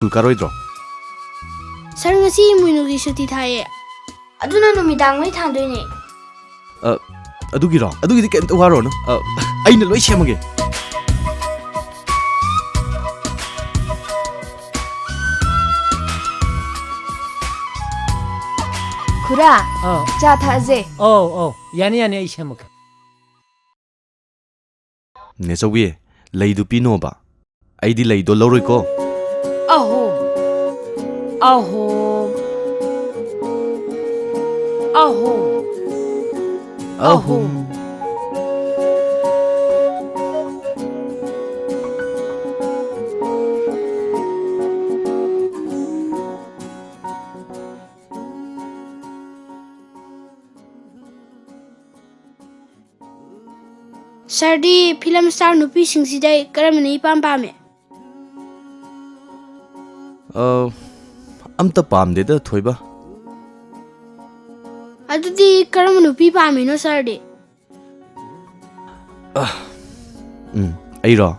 School karoidro? Sir ngasi muinugi suti thaye. Aduna numidang mai thandoi ne. Adugiro. Adugidi kemta waro no. Aina loi semage. Kura. Cha thaje. Yani yani ai semage. Ne chawi leidu pino ba. Aidi leido loroi ko. Ahom. Ahom. Ahom. Ahom. Sardi film star nupi singsidai karamani ipam pame. Amta pamde da thoiba. Adudi karam nupi pame no sardi. Airo.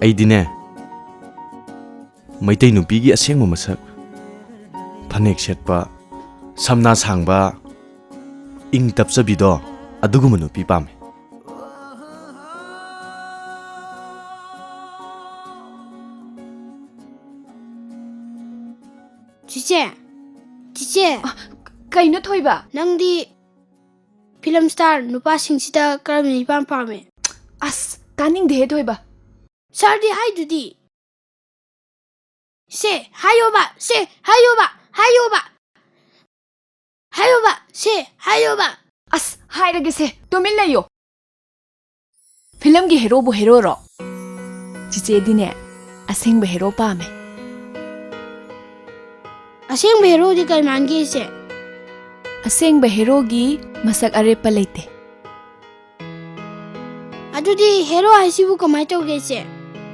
Aidine. Maitai nupi gi asengma masak. Phanek setpa, samna sangba, ing tapsabido aduguma nupi pame. Cice. Kaino thoiba? Nangdi film star nupa singsida karamani ipam pame. As taning de thoiba. Sardi haidudi. Se hayoba. As hairage se tomil nayo. Film gi hero bu hero ro. Chiche dine aseng ba hero pa me. Aseng hero di kai mangi se. Aseng ba hero gi masak arepa leite. Adudi hero haisibu kamai tauge se.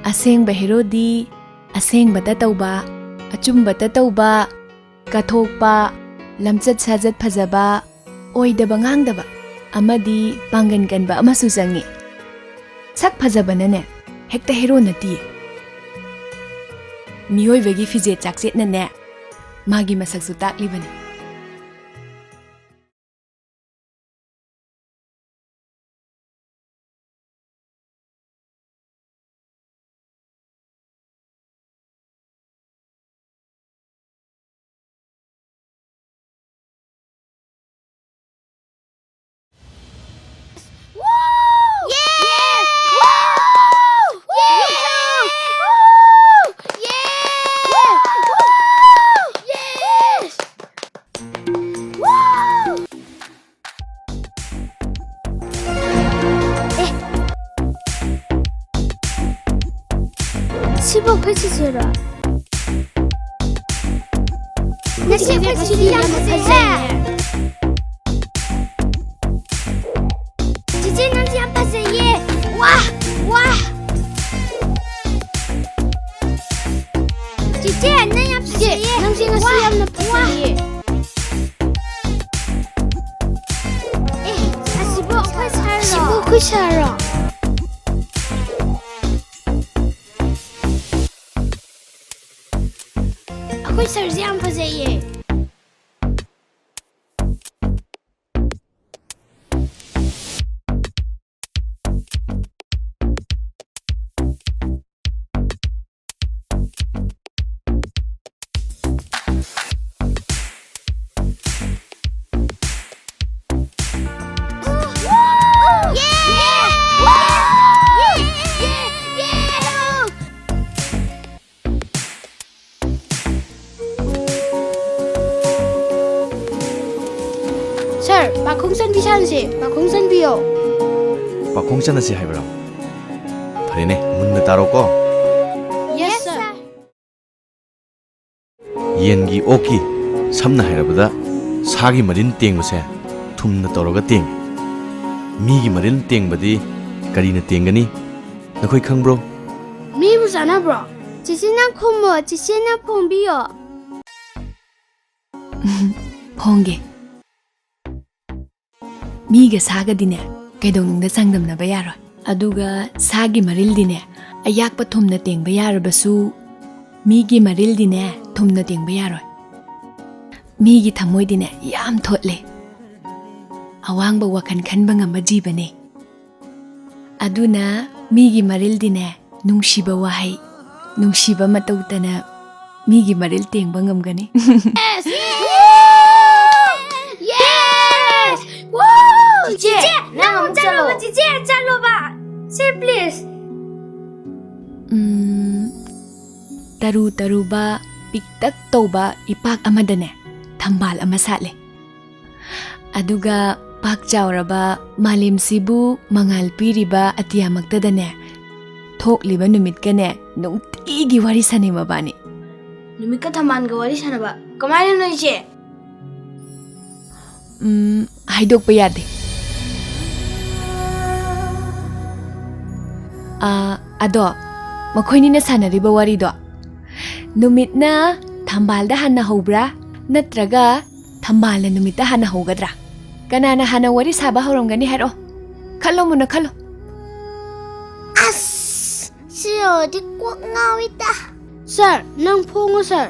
Aseng ba hero di aseng ba ta tauba, achum ba ta tauba, kathokpa, lamchat sajat phajaba, oidaba ngangdaba, amadi pangan kanba amasu jangi. Sak phajaba nane hekta hero nati. Miyoi bagi fije chakchet nane magi masak su takli bane. Sibo kaçı sıra? Nasıl kaçı Cici nanti apa sih? Wah. Cici ne yapsın? Nanti ngasih yang apa sih? Sibo kaçı Ako'y sarzi ang fazaye. Sir, Pakongsan bisansi, Pakongsan biyo. Pakongsan na si haibra. Parine, munna taro ko. Yes, sir. Yengi oki, samna hairabada, sagi marin tengbase, thumna toroga teng. Migi marin tengbadi, karina tengani. Nakoi khang bro? Mi bu sana bro. Cicina khomo, cicina phongbiyo. Phongge. Miga saga dine kaidong da sangdam na bayaro aduga sagi maril dine ayak pathum na teng bayar basu ꯃꯤꯒꯤ ꯃꯔꯤꯜꯗꯤꯅꯦ ꯊꯨꯝꯅ ꯇꯦꯡꯕ ꯌꯥꯔꯣꯏ. ꯃꯤꯒꯤ ꯊꯃꯣꯏꯗꯤꯅꯦ ꯌꯥꯝ ꯊꯣꯠꯂꯦ. ꯑꯋꯥꯡꯕ ꯋꯥꯈꯜ ꯈꯟꯕ ꯉꯝꯕ ꯖꯤꯕꯅꯦ. ꯑꯗꯨꯅ ꯃꯤꯒꯤ ꯃꯔꯤꯜꯗꯤꯅꯦ ꯅꯨꯡꯁꯤꯕ ꯋꯥꯍꯩ, ꯅꯨꯡꯁꯤꯕ ꯃꯇꯧꯇꯅ ꯃꯤꯒꯤ ꯃꯔꯤꯜ ꯇꯦꯡꯕ ꯉꯝꯒꯅꯤ. Yes! Yes! Woo! Cici, nang am chalo. Cici, chalo ba. Say please. Taru taruba piktak tauba ipak amadane thambal ama satle. Aduga pak chauraba malim sibu mangal piriba atiyamakdane thokliba numit kane nungtigi wari sane mabani. Numit ka thaman ga wari sana ba. Kamaina no iche. Haidokpa yade. Ado makoinina sanariba warido numitna thambalda hana hobra natraga thambalna numitda hana hogadra kanana hana wari saba horomgani haro khalo muna khalo As! Siyo di kwak ngawita. Sir, nang phongo sir.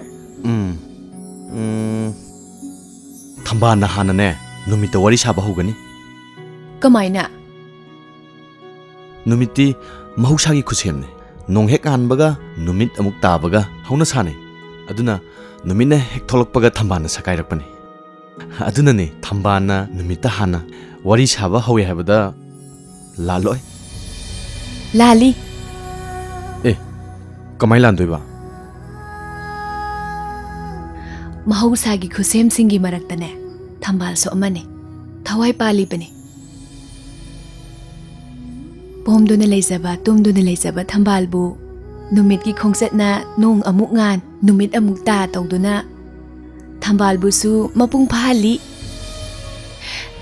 ꯊꯝꯕꯥꯜꯅ ꯍꯥꯟꯅꯅꯦ ꯅꯨꯃꯤꯠꯇ ꯋꯥꯔꯤ ꯁꯥꯕ ꯍꯧꯒꯅꯤ. kamaina ꯅꯨꯃꯤꯠꯇꯤ ꯃꯍꯧꯁꯥꯒꯤ ꯈꯨꯠꯁꯦꯝꯅꯤ. ꯅꯣꯡ ꯍꯦꯛ ꯉꯥꯟꯕꯒ ꯅꯨꯃꯤꯠ ꯑꯃꯨꯛ ꯇꯥꯕꯒ ꯍꯧꯅ ꯁꯥꯅꯩ. ꯑꯗꯨꯅ ꯅꯨꯃꯤꯠꯅ ꯍꯦꯛ ꯊꯣꯛꯂꯛꯄꯒ ꯊꯝꯕꯥꯜꯅ ꯁꯀꯥꯏꯔꯛꯄꯅꯤ. ꯑꯗꯨꯅꯅꯦ ꯊꯝꯕꯥꯜꯅ ꯅꯨꯃꯤꯠꯇ ꯍꯥꯟꯅ ꯋꯥꯔꯤ ꯁꯥꯕ ꯍꯧꯋꯤ ꯍꯥꯏꯕꯗ ꯂꯥꯜꯂꯣꯏ. lali ꯀꯃꯥꯏ ꯂꯥꯟꯗꯣꯏꯕ? mahausa gi khusem singi maraktane thambal so amane thawai pali bane pomduna leizaba tumduna leizaba thambal bu numit gi khongsatna nong amuk ngan numit amuk ta tawduna thambal bu su mapung phali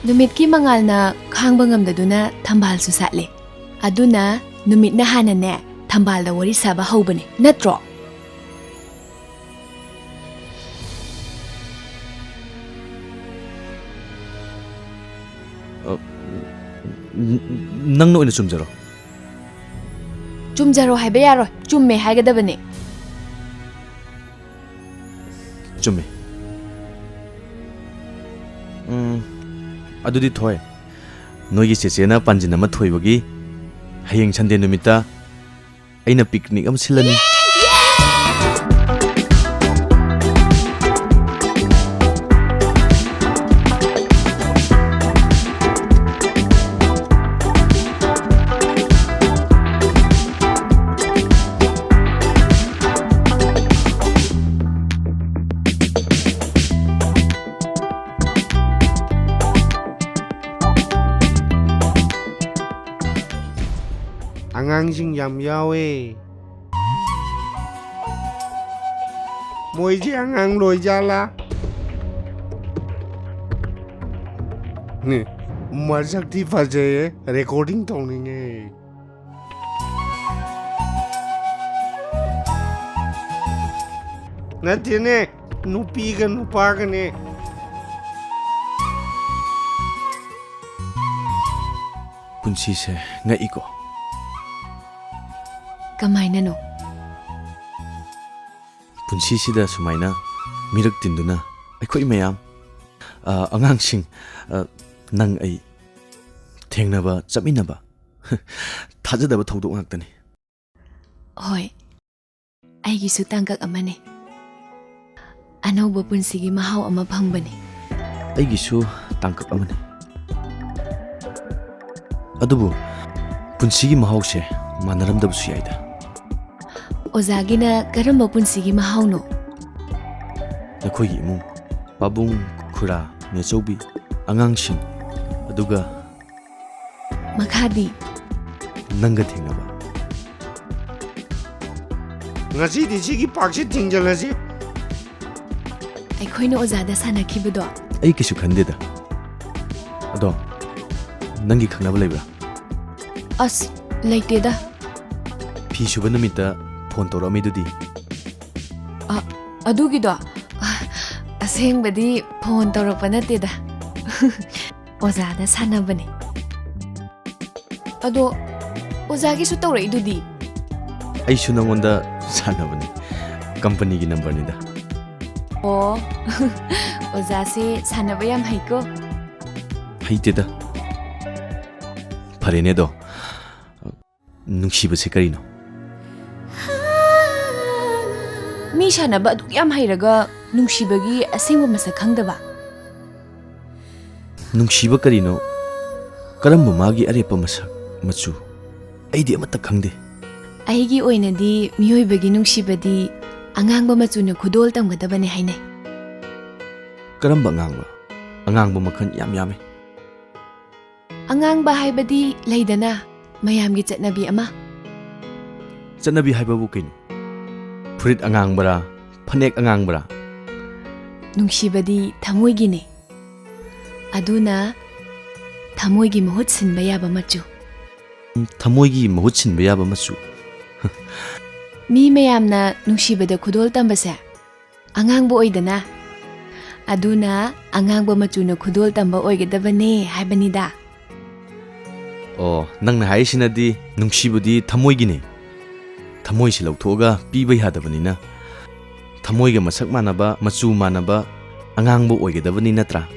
numit ki mangal na khangba ngamdaduna thambal su satle aduna numit na hanane thambal da wari saba hobane natro ꯅꯪꯅ ꯑꯣꯏꯅ ꯆꯨꯝꯖꯔꯣ. ꯆꯨꯝꯖꯔꯣ ꯍꯥꯏꯕ ꯌꯥꯔꯣꯏ ꯆꯨꯝꯃꯦ ꯍꯥꯏꯒꯗꯕꯅꯦ. ꯆꯨꯝꯃꯦ. ꯑꯗꯨꯗꯤ ꯊꯣꯏ ꯅꯣꯏꯒꯤ ꯆꯦꯆꯦꯅ ꯄꯥꯟꯖꯤꯟ ꯑꯃ ꯊꯣꯏꯕꯒꯤ ꯍꯌꯦꯡ ꯁꯟꯗꯦ ꯅꯨꯃꯤꯠꯇ ꯑꯩꯅ ꯄꯤꯛꯅꯤꯛ ꯑꯃ ꯁꯤꯜꯂꯅꯤ. ꯑꯉꯥꯡꯁꯤꯡ ꯌꯥꯝ ꯌꯥꯎꯋꯦ. ꯃꯣꯏꯁꯦ ꯑꯉꯥꯡ ꯂꯣꯏꯖꯥꯠꯂꯥ? ꯃꯁꯛꯇꯤ ꯐꯖꯩꯌꯦ. ꯔꯦꯀꯣꯔꯗꯤꯡ ꯇꯧꯅꯤꯡꯉꯦ. ꯅꯠꯇꯦꯅꯦ, ꯅꯨꯄꯤꯒ ꯅꯨꯄꯥꯒꯅꯦ. ꯄꯨꯟꯁꯤꯁꯦ ꯉꯛꯏꯀꯣ. kamaina no ꯄꯨꯟꯁꯤꯁꯤꯗ ꯁꯨꯃꯥꯏꯅ ꯃꯤꯔꯛ ꯇꯤꯟꯗꯨꯅ ꯑꯩꯈꯣꯏ ꯃꯌꯥꯝ ꯑꯉꯥꯡꯁꯤꯡ ꯅꯪ ꯑꯩ ꯊꯦꯡꯅꯕ ꯆꯠꯃꯤꯟꯅꯕ ꯊꯥꯖꯗꯕ ꯊꯧꯗꯣꯛ ꯉꯥꯛꯇꯅꯤ. hoi aigisu tangkak amane anauba punsigi mahau ama phangbani ꯑꯩꯒꯤꯁꯨ ꯇꯥꯡꯀꯛ ꯑꯃꯅꯤ. ꯑꯗꯨꯕꯨ ꯄꯨꯟꯁꯤꯒꯤ ꯃꯍꯥꯎꯁꯦ ꯃꯥꯟꯅꯔꯝꯗꯕꯁꯨ ꯌꯥꯏꯗ. ozagina karamba punsigi mahauno ꯅꯈꯣꯏꯒꯤ ꯏꯃꯨꯡ ꯄꯥꯕꯨꯡ ꯈꯨꯔꯥ ꯅꯦꯆꯧꯕꯤ ꯑꯉꯥꯡꯁꯤꯡ ꯑꯗꯨꯒ makhadi ꯅꯪꯒ ꯊꯦꯡꯅꯕ. ꯉꯁꯤꯗꯤ ꯁꯤꯒꯤ ꯄꯥꯛꯁꯤ ꯊꯤꯡꯖꯤꯜꯂꯁꯤ. ꯑꯩꯈꯣꯏꯅ ꯑꯣꯖꯥꯗ ꯁꯥꯟꯅꯈꯤꯕꯗꯣ ꯑꯩ ꯀꯩꯁꯨ ꯈꯟꯗꯦꯗ. ꯑꯗꯣ ꯅꯪꯒꯤ ꯈꯪꯅꯕ ꯂꯩꯕ꯭ꯔꯥ? ꯑꯁ ꯂꯩꯇꯦꯗ. ꯐꯤ ꯁꯨꯕ ꯅꯨꯃꯤꯠꯇ ꯐꯣꯟ ꯇꯧꯔꯛꯑꯝꯃꯤꯗꯨꯗꯤ. ꯑꯗꯨꯒꯤꯗꯣ ꯑꯁꯦꯡꯕꯗꯤ ꯐꯣꯟ ꯇꯧꯔꯛꯄ ꯅꯠꯇꯦꯗ. ꯑꯣꯖꯥꯗ ꯁꯥꯟꯅꯕꯅꯦ. ꯑꯗꯣ ꯑꯣꯖꯥꯒꯤꯁꯨ ꯇꯧꯔꯛꯏꯗꯨꯗꯤ. ꯑꯩꯁꯨ ꯅꯪꯉꯣꯟꯗ ꯁꯥꯟꯅꯕꯅꯤ. ꯀꯝꯄꯅꯤꯒꯤ ꯅꯝꯕꯔꯅꯤꯗ ꯑꯣ ꯑꯣꯖꯥꯁꯦ ꯁꯥꯟꯅꯕ ꯌꯥꯝ ꯍꯩꯀꯣ ꯍꯩꯇꯦꯗ ꯐꯔꯦꯅꯦ ꯑꯗꯣ ꯅꯨꯡꯁꯤꯕꯁꯦ ꯀꯔꯤꯅꯣ ꯃꯤ ꯁꯥꯟꯅꯕ ꯑꯗꯨꯛ ꯌꯥꯝ ꯍꯩꯔꯒ ꯅꯨꯡꯁꯤꯕꯒꯤ ꯑꯁꯦꯡꯕ ꯃꯁꯛ ꯈꯪꯗꯕ ꯅꯨꯡꯁꯤꯕ ꯀꯔꯤꯅꯣ ꯀꯔꯝꯕ ꯃꯥꯒꯤ ꯑꯔꯦꯞꯄ ꯃꯁꯛ ꯃꯆꯨ ꯑꯩꯗꯤ ꯑꯃꯠꯇ ꯈꯪꯗꯦ ꯑꯩꯒꯤ ꯑꯣꯏꯅꯗꯤ ꯃꯤꯑꯣꯏꯕꯒꯤ ꯅꯨꯡꯁꯤꯕꯗꯤ ꯑꯉꯥꯡꯕ ꯃꯆꯨꯅ ꯈꯨꯗꯣꯜ ꯇꯝꯒꯗꯕꯅꯤ ꯍꯥꯏꯅꯩ ꯀꯔꯝꯕ ꯑꯉꯥꯡꯕ ꯑꯉꯥꯡꯕ ꯃꯈꯜ ꯌꯥꯝ ꯌꯥꯝꯃꯤ ꯑꯉꯥꯡꯕ ꯍꯥꯏꯕꯗꯤ ꯂꯩꯗꯅ ꯃꯌꯥꯝꯒꯤ ꯆꯠꯅꯕꯤ ꯑꯃ ꯆꯠꯅꯕꯤ ꯍꯥꯏꯕꯕꯨ ꯀꯩꯅꯣ ꯐꯨꯔꯤꯠ ꯑꯉꯥꯡꯕꯔꯥ ꯐꯅꯦꯛ ꯑꯉꯥꯡꯕꯔꯥ ꯅꯨꯡꯁꯤꯕꯗꯤ ꯊꯃꯣꯏꯒꯤꯅꯤ ꯑꯗꯨꯅ ꯊꯃꯣꯏꯒꯤ ꯃꯍꯨꯠ ꯁꯤꯟꯕ ꯌꯥꯕ ꯃꯆꯨ ꯊꯃꯣꯏꯒꯤ ꯃꯍꯨꯠ ꯁꯤꯟꯕ ꯌꯥꯕ ꯃꯆꯨ ꯃꯤ ꯃꯌꯥꯝꯅ ꯅꯨꯡꯁꯤꯕꯗ ꯈꯨꯗꯣꯜ ꯇꯝꯕꯁꯦ ꯑꯉꯥꯡꯕ ꯑꯣꯏꯗꯅ ꯑꯗꯨꯅ ꯑꯉꯥꯡꯕ ꯃꯆꯨꯅ ꯈꯨꯗꯣꯜ ꯇꯝꯕ ꯑꯣꯏꯒꯗꯕꯅꯦ ꯍꯥꯏꯕꯅꯤꯗ ꯑꯣ ꯅꯪꯅ ꯍꯥꯏꯔꯤꯁꯤꯅꯗꯤ ꯅꯨꯡꯁꯤꯕꯗꯤ ꯊꯃꯣꯏꯒꯤꯅꯤ ꯊꯃꯣꯏꯁꯤ ꯂꯧꯊꯣꯛꯑꯒ ꯄꯤꯕ ꯌꯥꯗꯕꯅꯤꯅ ꯊꯃꯣꯏꯒ ꯃꯁꯛ ꯃꯥꯟꯅꯕ ꯃꯆꯨ ꯃꯥꯟꯅꯕ ꯑꯉꯥꯡꯕ ꯑꯣꯏꯒꯗꯕꯅꯤ ꯅꯠꯇ꯭ꯔꯥ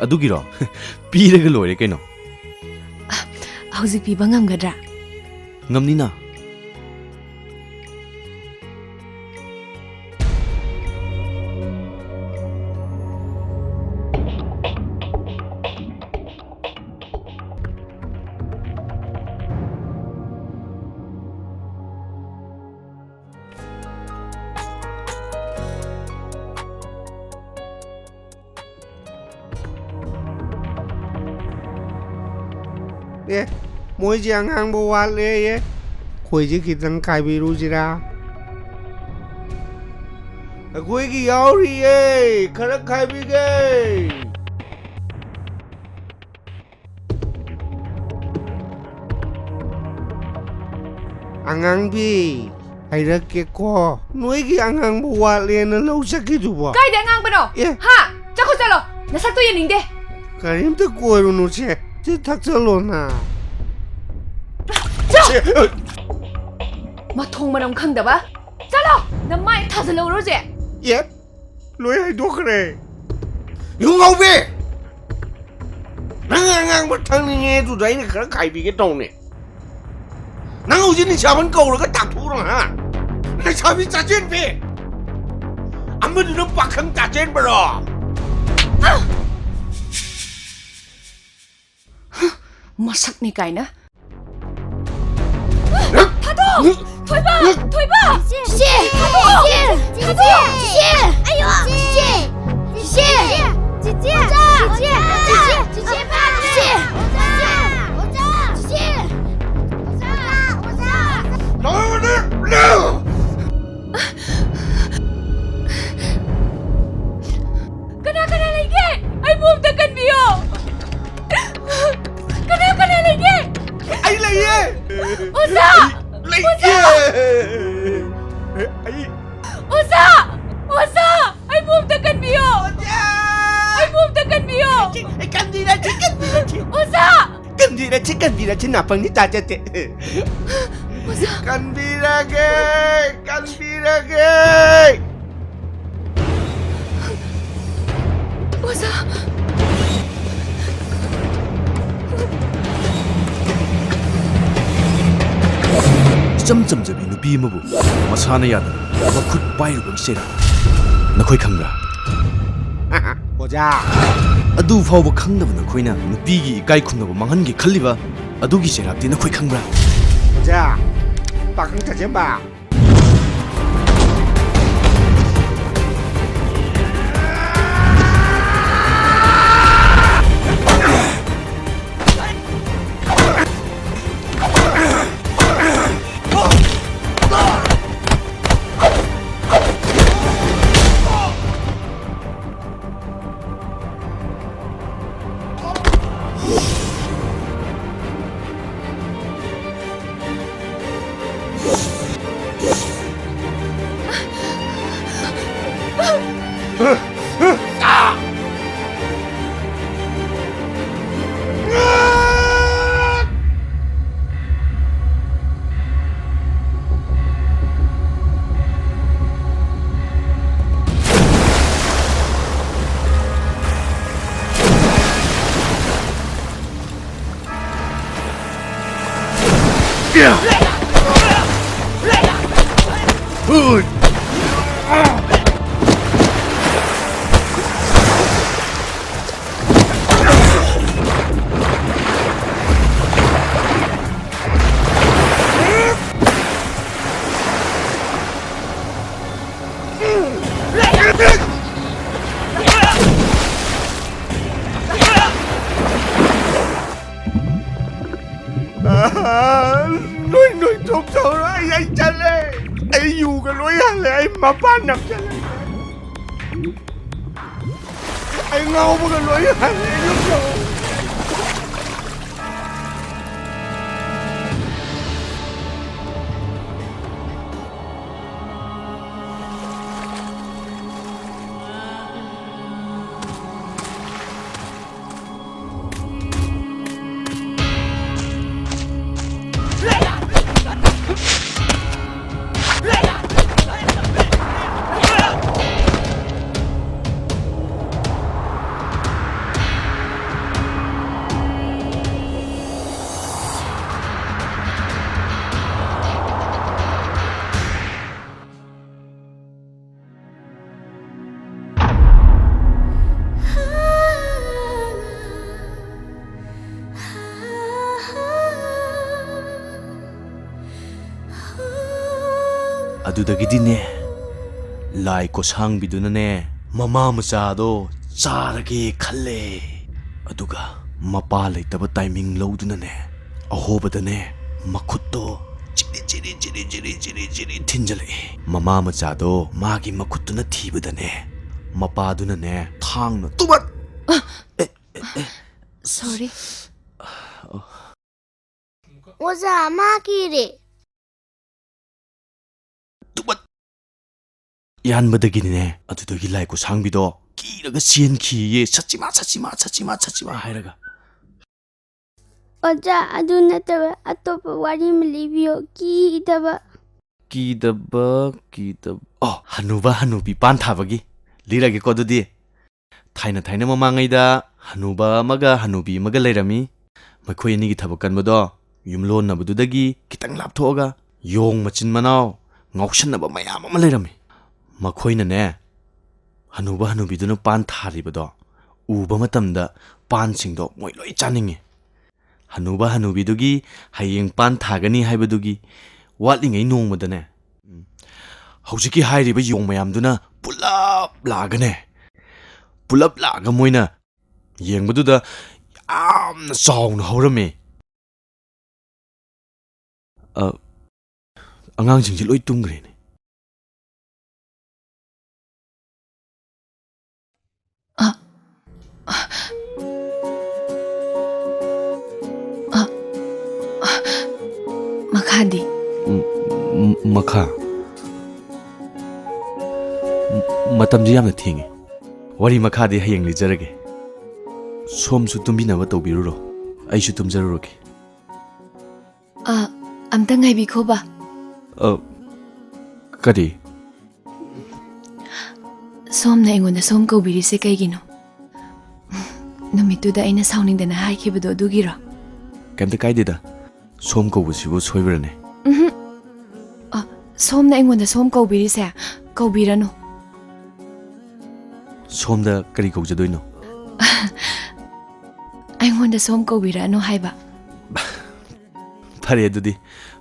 ꯑꯗꯨꯒꯤꯔꯣ ꯄꯤꯔꯒ ꯂꯣꯏꯔꯦ ꯀꯩꯅꯣ ꯍꯧꯖꯤꯛ ꯄꯤꯕ ꯉꯝꯒꯗ꯭ꯔꯥ ꯉꯝꯅꯤꯅ ꯑꯦ ꯃꯣꯏꯁꯦ ꯑꯉꯥꯡꯕ ꯋꯥꯠꯂꯦꯌꯦ ꯑꯩꯈꯣꯏꯁꯦ ꯈꯤꯇꯪ ꯈꯥꯏꯕꯤꯔꯨꯁꯤꯔꯥ ꯑꯩꯈꯣꯏꯒꯤ ꯌꯥꯎꯔꯤꯌꯦ ꯈꯔ ꯈꯥꯏꯕꯤꯒꯦ ꯑꯉꯥꯡꯕꯤ ꯍꯥꯏꯔꯛꯀꯦꯀꯣ ꯅꯣꯏꯒꯤ ꯑꯉꯥꯡꯕ ꯋꯥꯠꯂꯦꯅ ꯂꯧ ꯆꯠꯈꯤꯗꯨꯕꯣ ꯀꯥꯏꯗ ꯑꯉꯥꯡꯕꯅꯣ ꯑꯦ ꯍꯥ ꯆꯠꯈꯣ ꯆꯠꯂꯣ ꯅꯁꯛꯇꯣ ꯌꯦꯡꯅꯤꯡꯗꯦ ꯀꯔꯤꯝꯇ ꯀꯣꯏꯔꯨꯅꯨꯁꯦ ꯁꯤ ꯊꯛꯆꯜꯂꯣꯅ ꯃꯊꯣꯡ ꯃꯔꯝ ꯈꯪꯗꯕ ꯆꯠꯂꯣ ꯅꯃꯥꯏ ꯊꯥꯖꯜꯍꯧꯔꯣꯁꯦ ꯌꯦ ꯂꯣꯏ ꯍꯥꯏꯗꯣꯛꯈ꯭ꯔꯦ ꯌꯨꯉꯧꯕꯤ ꯅꯪ ꯑꯉꯥꯡꯕ ꯊꯛꯅꯤꯡꯉꯦ ꯑꯗꯨꯗ ꯑꯩꯅ ꯈꯔ ꯈꯥꯏꯕꯤꯒꯦ ꯇꯧꯅꯦ ꯅꯪ ꯍꯧꯖꯤꯛ ꯅꯤꯁꯥꯕꯟ ꯀꯧꯔꯒ ꯇꯥꯛꯊꯣꯛꯎꯔꯣ ꯍꯥ ꯂꯩꯁꯥꯕꯤ ꯆꯥꯆꯦꯟꯕꯤ ꯑꯃꯗꯨꯅ ꯄꯥꯈꯪ ꯆꯥꯆꯦꯟꯕꯔꯣ ꯃꯁꯛꯅꯤ ꯀꯥꯏꯅ ꯊꯥꯗꯣ ꯊꯣꯏꯕ ꯊꯣꯏꯕ ꯆꯤꯆꯦ ꯆꯤꯆꯦ ꯑꯌꯣ ꯆꯤꯆꯦ ꯆꯤꯆꯦ ꯆꯤꯆꯦ ꯆꯤꯆꯦ ꯆꯤꯆꯦ ꯀꯅꯥ ꯀꯅꯥ ꯂꯩꯒꯦ ꯑꯩꯕꯨ ꯑꯝꯇ ꯀꯟꯕꯤꯌꯣ ꯀꯅꯥ ꯀꯅꯥ ꯂꯩꯒꯦ ꯑꯩ ꯂꯩꯌꯦ ꯑꯣꯖꯥ ꯂꯩꯌꯦ ꯑꯣꯖꯥ ꯑꯣꯖꯥ ꯑꯩꯕꯨ ꯑꯝꯇ ꯀꯟꯕꯤꯌꯣ ꯑꯩꯕꯨ ꯑꯝꯇ ꯀꯟꯕꯤꯌꯣ ꯑꯣꯖꯥ ꯀꯟꯕꯤꯔꯁꯤ ꯅꯥꯄꯪꯗꯤ ꯇꯥꯖꯠꯇꯦ ꯀꯟꯕꯤꯔꯒꯦ ꯑꯣꯖꯥ ꯏꯆꯝ ꯆꯝꯖꯕꯤ ꯅꯨꯄꯤ ꯑꯃꯕꯨ ꯃꯁꯥꯅ ꯌꯥꯗꯅ ꯃꯈꯨꯠ ꯄꯥꯏꯔꯨꯕꯒꯤ ꯆꯩꯔꯥꯛ ꯅꯈꯣꯏ ꯈꯪꯕ꯭ꯔꯥ ꯑꯣꯖꯥ ꯑꯗꯨ ꯐꯥꯎꯕ ꯈꯪꯗꯕ ꯅꯈꯣꯏꯅ ꯅꯨꯄꯤꯒꯤ ꯏꯀꯥꯏ ꯈꯨꯝꯅꯕ ꯃꯥꯡꯍꯟꯒꯦ ꯈꯜꯂꯤꯕ ꯑꯗꯨꯒꯤ ꯆꯩꯔꯥꯛꯇꯤ ꯅꯈꯣꯏ ꯈꯪꯕ꯭ꯔꯥ ꯑꯣꯖꯥ ꯄꯥꯈꯪ ꯆꯥꯆꯦꯟꯕ nuôi thuộc thầu ai chân lên ai dù cái lối hàng lại mà ban nằm chân lên ai ngâu một cái lối hàng lại lúc rồi ꯑꯗꯨꯗꯒꯤꯗꯤꯅꯦ ꯂꯥꯏ ꯀꯣꯁꯥꯡꯕꯤꯗꯨꯅꯅꯦ ꯃꯃꯥ ꯃꯆꯥꯗꯣ ꯆꯥꯔꯒꯦ ꯈꯜꯂꯦ ꯑꯗꯨꯒ ꯃꯄꯥ ꯂꯩꯇꯕ ꯇꯥꯏꯃꯤꯡ ꯂꯧꯗꯨꯅꯅꯦ ꯑꯍꯣꯕꯗꯅꯦ ꯃꯈꯨꯠꯇꯣ ꯆꯤꯔꯤ ꯆꯤꯔꯤ ꯆꯤꯔꯤ ꯆꯤꯔꯤ ꯆꯤꯔꯤ ꯆꯤꯔꯤ ꯊꯤꯟꯖꯜꯂꯛꯑꯦ ꯃꯃꯥ ꯃꯆꯥꯗꯣ ꯃꯥꯒꯤ ꯃꯈꯨꯠꯇꯨꯅ ꯊꯤꯕꯗꯅꯦ ꯃꯄꯥꯗꯨꯅꯅꯦ ꯊꯥꯡꯅ ꯇꯨꯕꯠ Sorry. 오자 마기리 ꯌꯥꯟꯕꯗꯒꯤꯅꯦ ꯑꯗꯨꯗꯒꯤ ꯂꯥꯏ ꯀꯣꯁꯥꯡꯕꯤꯗꯣ ꯀꯤꯔꯒ ꯆꯦꯟꯈꯤꯌꯦ ꯁꯠꯆꯤꯃꯥ ꯁꯠꯆꯤꯃꯥ ꯁꯠꯆꯤꯃꯥ ꯁꯠꯆꯤꯃꯥ ꯍꯥꯏꯔꯒ 오자 ꯑꯗꯨ ꯅꯠꯇꯕ ꯑꯇꯣꯞꯄ ꯋꯥꯔꯤ ꯑꯃ ꯂꯤꯕꯤꯌꯣ ꯀꯤꯗꯕ ꯍꯅꯨꯕ ꯍꯅꯨꯕꯤ ꯄꯥꯟ ꯊꯥꯕꯒꯤ ꯂꯤꯔꯒꯦꯀꯣ ꯑꯗꯨꯗꯤ ꯊꯥꯏꯅ ꯃꯃꯥꯡꯉꯩꯗ ꯍꯅꯨꯕ ꯑꯃꯒ ꯍꯅꯨꯕꯤ ꯑꯃꯒ ꯂꯩꯔꯝꯃꯤ ꯃꯈꯣꯏ ꯑꯅꯤꯒꯤ ꯊꯕꯛ ꯀꯟꯕꯗꯣ ꯌꯨꯝꯂꯣꯟꯅꯕꯗꯨꯗꯒꯤ ꯈꯤꯇꯪ ꯂꯥꯞꯊꯣꯛꯑꯒ ꯌꯣꯡ ꯃꯆꯤꯟ ꯃꯅꯥꯎ ꯉꯥꯎꯁꯟꯅꯕ ꯃꯌꯥꯝ ꯑꯃ ꯂꯩꯔꯝꯃꯤ ꯃꯈꯣꯏꯅꯅꯦ ꯍꯅꯨꯕ ꯍꯅꯨꯕꯤꯗꯨꯅ ꯄꯥꯟ ꯊꯥꯔꯤꯕꯗꯣ ꯎꯕ ꯃꯇꯝꯗ ꯄꯥꯟꯁꯤꯡꯗꯣ ꯃꯣꯏ ꯂꯣꯏ ꯆꯥꯅꯤꯡꯉꯤ ꯍꯅꯨꯕ ꯍꯅꯨꯕꯤꯗꯨꯒꯤ ꯍꯌꯦꯡ ꯄꯥꯟ ꯊꯥꯒꯅꯤ ꯍꯥꯏꯕꯗꯨꯒꯤ ꯋꯥꯠꯂꯤꯉꯩ ꯅꯣꯡꯃꯗꯅꯦ ꯍꯧꯖꯤꯛꯀꯤ ꯍꯥꯏꯔꯤꯕ ꯌꯣꯡ ꯃꯌꯥꯝꯗꯨꯅ ꯄꯨꯂꯞ ꯂꯥꯛꯑꯒ ꯃꯣꯏꯅ ꯌꯦꯡꯕꯗꯨꯗ ꯌꯥꯝꯅ ꯆꯥꯎꯅ ꯍꯧꯔꯝꯃꯦ ꯑꯉꯥꯡꯁꯤꯡꯁꯤ ꯂꯣꯏ ꯇꯨꯝꯈ꯭ꯔꯦꯅꯦ Makhadi. ꯃꯈꯥ ꯃꯇꯝꯁꯤ ꯌꯥꯝꯅ ꯊꯦꯡꯉꯦ ꯋꯥꯔꯤ ꯃꯈꯥꯗꯤ ꯍꯌꯦꯡ ꯂꯤꯖꯔꯒꯦ ꯁꯣꯝꯁꯨ ꯇꯨꯝꯕꯤꯅꯕ ꯇꯧꯕꯤꯔꯨꯔꯣ ꯑꯩꯁꯨ ꯇꯨꯝꯖꯔꯨꯔꯒꯦ Amta ngaibikhoba. ꯀꯔꯤ Somna aingona som kaubirise kaigino. Numituda aina sauningdana haikibado adugiro. ꯀꯩꯝꯇ ꯀꯥꯏꯗꯦꯗ ꯁꯣꯝ ꯀꯧꯕꯁꯤꯕꯨ ꯁꯣꯏꯕ꯭ꯔꯅꯦ Somna aingona som kaubirise kaubirano. ꯁꯣꯝꯗ ꯀꯔꯤ ꯀꯧꯖꯗꯣꯏꯅꯣ Aingona som kaubirano haiba. ꯐꯔꯦ ꯑꯗꯨꯗꯤ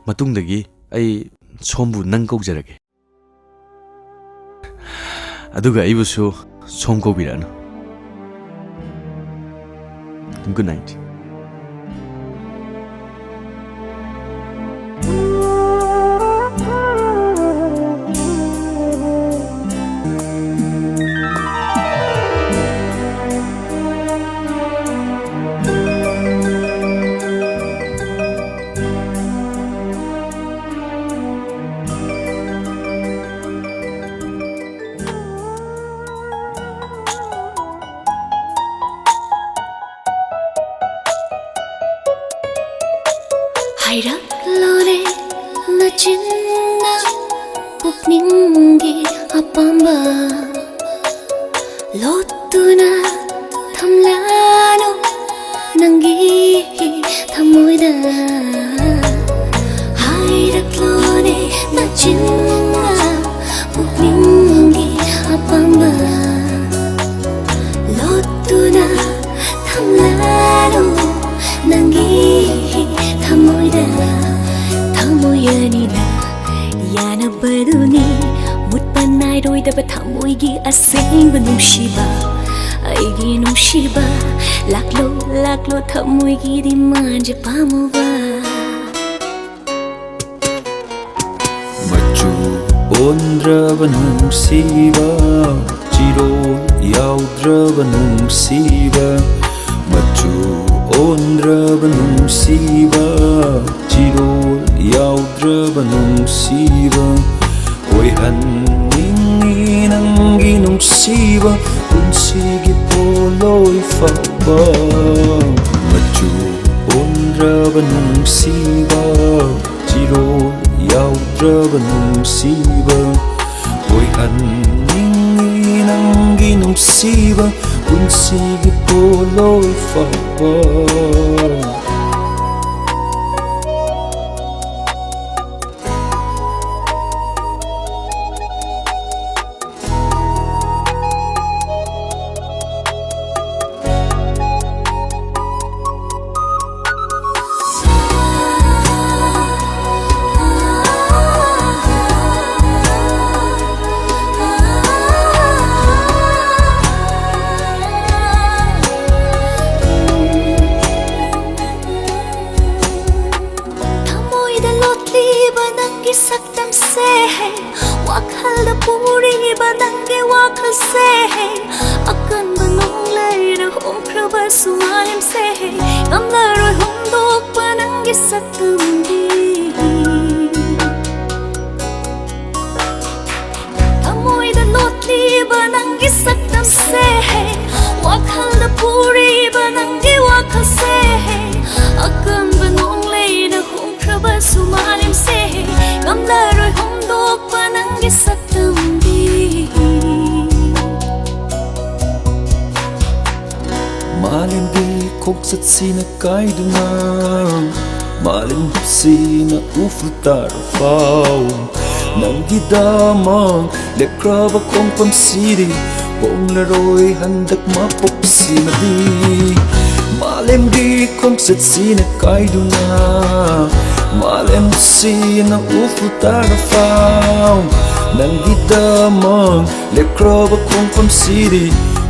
ꯃꯇꯨꯡꯗꯒꯤ ꯑꯩ ꯁꯣꯝꯕꯨ ꯅꯪ ꯀꯧꯖꯔꯒꯦ ꯑꯗꯨꯒ ꯑꯩꯕꯨꯁꯨ ꯁꯣꯝ ꯀꯧꯕꯤꯔꯛꯑꯅꯨ ꯒꯨꯗ ꯅꯥꯏꯠ 하이락로레 나진나 묵닝기 아빠마 로뚜나 탐라노 난기 타모이다 하이락로레 나진나 ꯌꯥꯅꯕꯗꯨꯅꯤ ꯃꯨꯠꯄ ꯅꯥꯏꯔꯣꯏꯗꯕ ꯊꯃꯣꯏꯒꯤ ꯑꯁꯦꯡꯕ ꯅꯨꯡꯁꯤꯕ ꯑꯩꯒꯤ ꯅꯨꯡꯁꯤꯕ ꯂꯥꯛꯂꯣ ꯂꯥꯛꯂꯣ ꯊꯃꯣꯏꯒꯤꯗꯤ ꯃꯥꯟꯖ ꯄꯥꯝꯃꯨꯕ ꯃꯆꯨ ꯑꯣꯟꯗ꯭ꯔꯕ ꯅꯨꯡꯁꯤꯕ ꯆꯤꯔꯣꯜ ꯌꯥꯎꯗ꯭ꯔꯕ ꯅꯨꯡꯁꯤꯕ ꯃꯆꯨ ꯑꯣꯟꯗ꯭ꯔꯕ ꯅꯨꯡꯁꯤꯕ ꯆꯤꯔꯣꯜ ꯌꯥꯎꯗ꯭ꯔꯕ ꯅꯨꯡꯁꯤꯕ ꯑꯣꯏꯍꯟꯅꯤꯡꯉꯤ ꯅꯪꯒꯤ ꯅꯨꯡꯁꯤꯕ ꯄꯨꯟꯁꯤꯒꯤ ꯄꯣꯂꯣꯏ ꯐꯥꯎꯕ ꯃꯆꯨ ꯑꯣꯟꯗ꯭ꯔꯕ ꯅꯨꯡꯁꯤꯕ ꯆꯤꯔꯣꯜ ꯌꯥꯎꯗ꯭ꯔꯕ ꯅꯨꯡꯁꯤꯕ ꯑꯣꯏꯍꯟꯅꯤꯡꯉꯤ ꯅꯪꯒꯤ ꯅꯨꯡꯁꯤꯕ ꯄꯨꯟꯁꯤꯒꯤ ꯄꯣꯂꯣꯏ ꯐꯥꯎꯕ ꯁꯛꯇꯝꯁꯦ ꯋꯥꯈꯜꯗ ꯄꯨꯔꯤꯕ ꯅꯪꯒꯤ ꯋꯥꯈꯜꯁꯦ ꯑꯀꯟꯕ ꯅꯣꯡꯂꯩꯗ ꯍꯣꯡꯈ꯭ꯔꯕꯁꯨ ꯃꯥꯂꯦꯝꯁꯦ ꯉꯝꯂꯔꯣꯏ ꯍꯣꯡꯗꯣꯛꯄ ꯅꯪꯒꯤ ꯁꯛꯇꯝꯗꯤ ꯊꯃꯣꯏꯗ ꯂꯣꯠꯂꯤꯕ ꯅꯪꯒꯤ ꯁꯛꯇꯝꯁꯦ ꯋꯥꯈꯜꯗ ꯄꯨꯔꯤꯕ ꯅꯪꯒꯤ ꯋꯥꯈꯜꯁꯦ ꯑꯀꯟꯕ ꯅꯣꯡꯂꯩꯗ ꯍꯣꯡꯈ꯭ꯔꯕꯁꯨ ꯃꯥꯂꯦꯝꯁꯦ ꯉꯝꯂꯔꯣꯏ ꯍꯣꯡꯗꯣꯛꯄ ꯅꯪꯒꯤ ꯁꯛꯇꯝꯗꯤ ꯃꯥꯂꯦꯝꯒꯤ ꯈꯣꯡꯆꯠꯁꯤꯅ ꯀꯥꯏꯗꯨꯅ ꯃꯥꯂꯦꯝꯁꯤꯅ ꯎꯐꯨꯜ ꯇꯥꯔꯐꯥꯎ ꯅꯪꯒꯤꯗꯃꯛ ꯂꯦꯞꯈ꯭ꯔꯕ ꯈꯣꯡꯐꯝꯁꯤꯗꯤ ꯍꯣꯡꯂꯔꯣꯏ ꯍꯟꯗꯛ ꯃꯄꯣꯛꯁꯤꯃꯗꯤ ꯃꯥꯂꯦꯝꯒꯤ ꯈꯣꯡꯆꯠꯁꯤꯅ ꯀꯥꯏꯗꯨꯅ ꯃꯥꯂꯦꯝꯁꯤꯅ ꯎꯐꯨꯜ ꯇꯥꯔꯐꯥꯎ ꯅꯪꯒꯤꯗꯃꯛ ꯂꯦꯞꯈ꯭ꯔꯕ ꯈꯣꯡꯐꯝꯁꯤꯗꯤ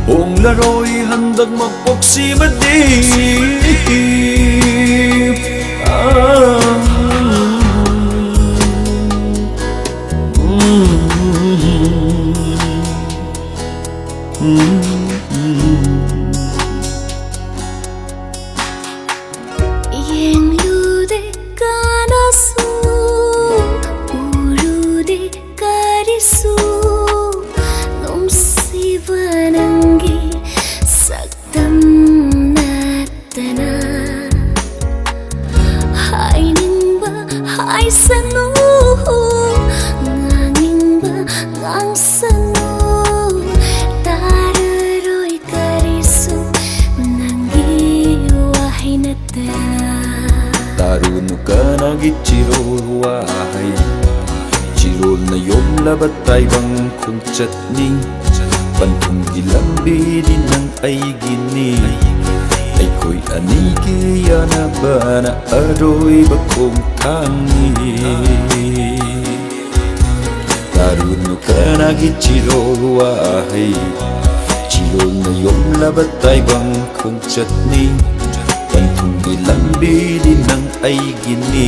ꯍꯣꯡꯂꯔꯣꯏ ꯍꯟꯗꯛ ꯃꯄꯣꯛꯁꯤꯃꯗꯤ ꯌꯦꯡꯂꯨꯗꯦ ꯀꯅꯥꯁꯨ ꯎꯔꯨꯗꯦ ꯀꯔꯤꯁꯨ ꯅꯨꯡꯁꯤꯕ ꯅꯪꯒꯤ ꯁꯛꯇꯝ ꯅꯠꯇꯅ ꯍꯥꯏꯅꯤꯡꯕ ꯍꯥꯏꯁꯅꯨ ꯉꯥꯡꯅꯤꯡꯕ ꯉꯥꯡꯁꯅු ꯇꯥꯔꯔꯣꯏ ꯀꯔꯤꯁꯨ ꯅꯪꯒꯤ ꯋꯥꯍꯩ ꯅꯠꯇꯅ ꯇꯥꯔꯨꯅꯨ ꯀꯅꯥꯒꯤ ꯆꯤꯔꯣꯜ ꯋꯥꯍꯩ ꯆꯤꯔꯣꯜꯅ ꯌꯣꯝꯂꯕ ꯇꯥꯏꯕꯪ ꯈꯣꯡꯆꯠꯅꯤ ꯄꯟꯊꯨꯡꯒꯤ ꯂꯝꯕꯤꯗꯤ ꯅꯪ ꯑꯩꯒꯤꯅꯤ ꯑꯩꯈꯣꯏ ꯑꯅꯤꯒꯤ ꯌꯥꯅꯕꯅ ꯑꯔꯣꯏꯕ ꯈꯣꯡꯊꯥꯡꯅꯤ ꯇꯥꯔꯨꯅꯨ ꯀꯅꯥꯒꯤ ꯆꯤꯔꯣꯜ ꯋꯥꯍꯩ ꯆꯤꯔꯣꯜꯅ ꯌꯣꯝꯂꯕ ꯇꯥꯏꯕꯪ ꯈꯣꯡꯆꯠꯅꯤ ꯄꯟꯊꯨꯡꯒꯤ ꯂꯝꯕꯤꯗꯤ ꯅꯪ ꯑꯩꯒꯤꯅꯤ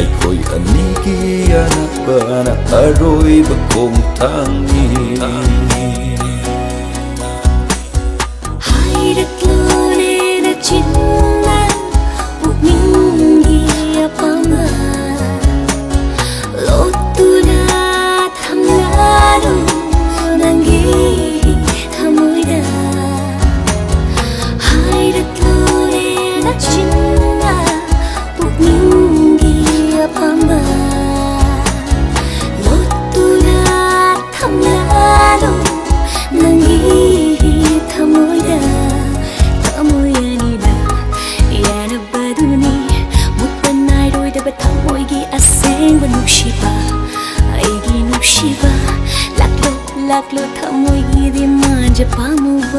ꯑꯩꯈꯣꯏ ꯑꯅꯤꯒꯤ ꯌꯥꯅꯕꯅ ꯑꯔꯣꯏꯕ ꯈꯣꯡꯊꯥꯡꯅꯤ ꯍꯥꯏꯔꯛꯂꯣꯅꯦ ꯅꯆꯤꯟꯅ ꯄꯨꯛꯅꯤꯡꯒꯤ ꯑꯄꯥꯝꯕ ꯂꯣꯠꯇꯨꯅ ꯊꯝꯂꯅꯨ ꯅꯪꯒꯤ ꯊꯃꯣꯏꯗ 하이르토네 나친나 북민기 아파마 로또나 탐나도 낭기 타모이다 타모이아니다 야나바두니 못본 나이로이다바 타모이기 아생바 눅시바 아이기 눅시바 락로 락로 타모이기디 만자 파무바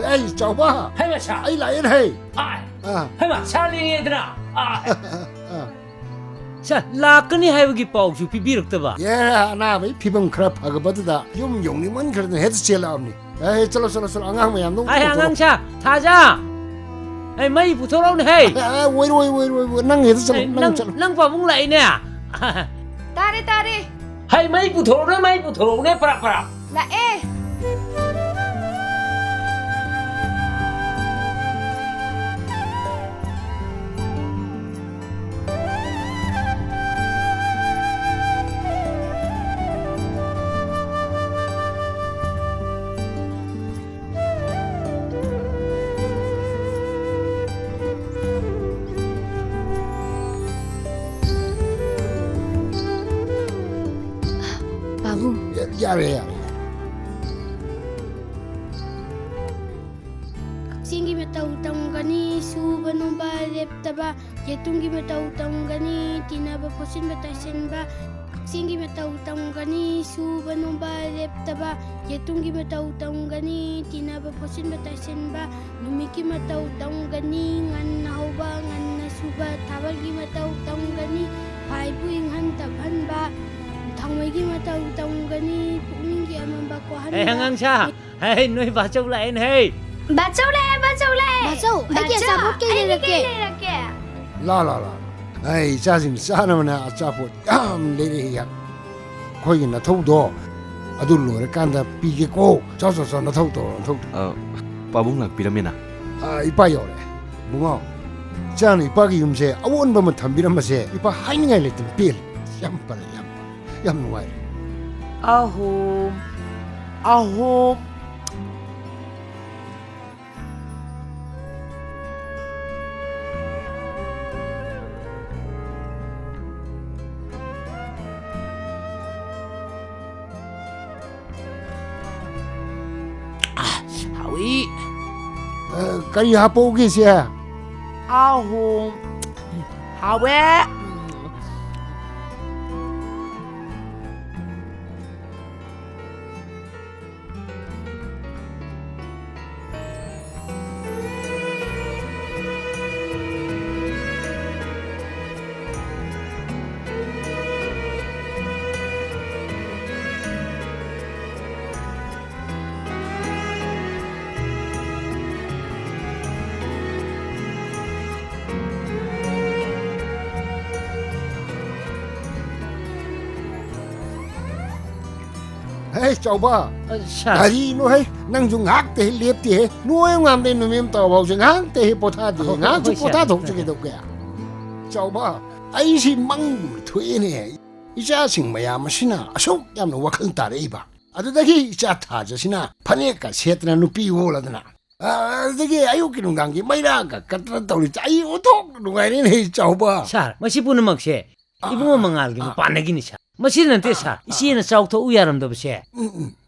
哎，走吧，还嘛啥？哎，来人嘿，哎，啊还嘛啥哩的啦？啊，啊， 자, 라끈이 하이브기 ጳ옥슈 비비럭더바. 예, 나 왜 피방 크라 파가버드다. 좀 용님은 그래도 해도 제일 나옵니. 에이, 쩔어, 앙앙 양 농. 아이, 항상차, 타자. 아이, 마이 부터라오네, 헤이. 아, 왜, 낭 해도 쩔어, 낭 쩔어. 낭 빠붕 라이네. Tare. 하이, 마이 부터라오네, 빠라. Lae. Pabu, 야래. Singi matau gani suba nomba leptaba yetungi matau gani tinaba posin batasin ba singi matau gani suba nomba leptaba yetungi matau gani tinaba posin batasin ba numiki matau gani ngan hauba ngan suba tabalgi matau gani pai buing han tabhan ba thangmegi matau gani pukningi amamba ko han 헤이, 항상차. 헤이, 너희 바쪽 라인, 헤이. Bachau, ai kia sabot ke leke. 라. 에이, 자신 싸나면 아짜포 얌 레레야. 거기 나 더도 아둘로를 깐다 비게고 저서서 나 더도. Pabung nagpiramina. 아, 이빠요래. 뭉어. 짠 이빠기 음세 아원 보면 담비란 맛에 이빠 하이닝을 했던 빌. 얌빠라. 얌 누가이. 아홈. 하위. 까리 하보 계세요. 아홈. 하웨. 에이, 쩌봐. 샤. 아니, 노해 낭중 학대 lep대. 노영 암대 놈임 떠보지 학대 보타디. 나도 보타 독적이 독거야. 쩌봐. 아이시 망 퇴네. 이자 정말야 마시나. 아속 얌노 와큰 따래 이봐. 아두다기 이자 타저시나. 파네까 세트나 누피 올라드나. 아, 되게 아유기는 관계 마이라가 갖다 돌리 짜이 오톡 누가이네 쩌봐. 샤, 마시 부는 먹세. 이붕어 망알기 빠내기니 샤. 마시는 때 샤. 이시는 싸우터 우야람도 버세.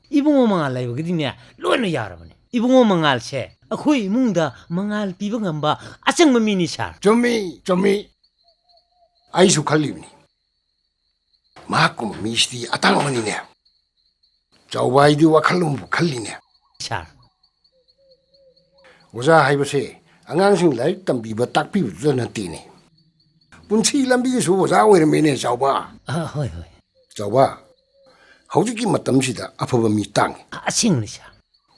이붕어 망알 라이브 그디냐. 로는 야라버네. 이붕어 망알세. 아코이 이뭉다 망알 비붕함바 아정마 미니 샤. 좀미. 아이수 칼리니. 마꿈 미시디 아땅어머니네. 쩌바이디와 칼lum부 칼리네. 샤. 오자 하이버세 앙앙싱 라이크 담비바 딱비부터 나티네. 분치 람비게서 오자 오이르메네 쩌바. 호이. 쩌바. hꯧ지기 마땀시다 아파바 미땅. 아싱니 샤.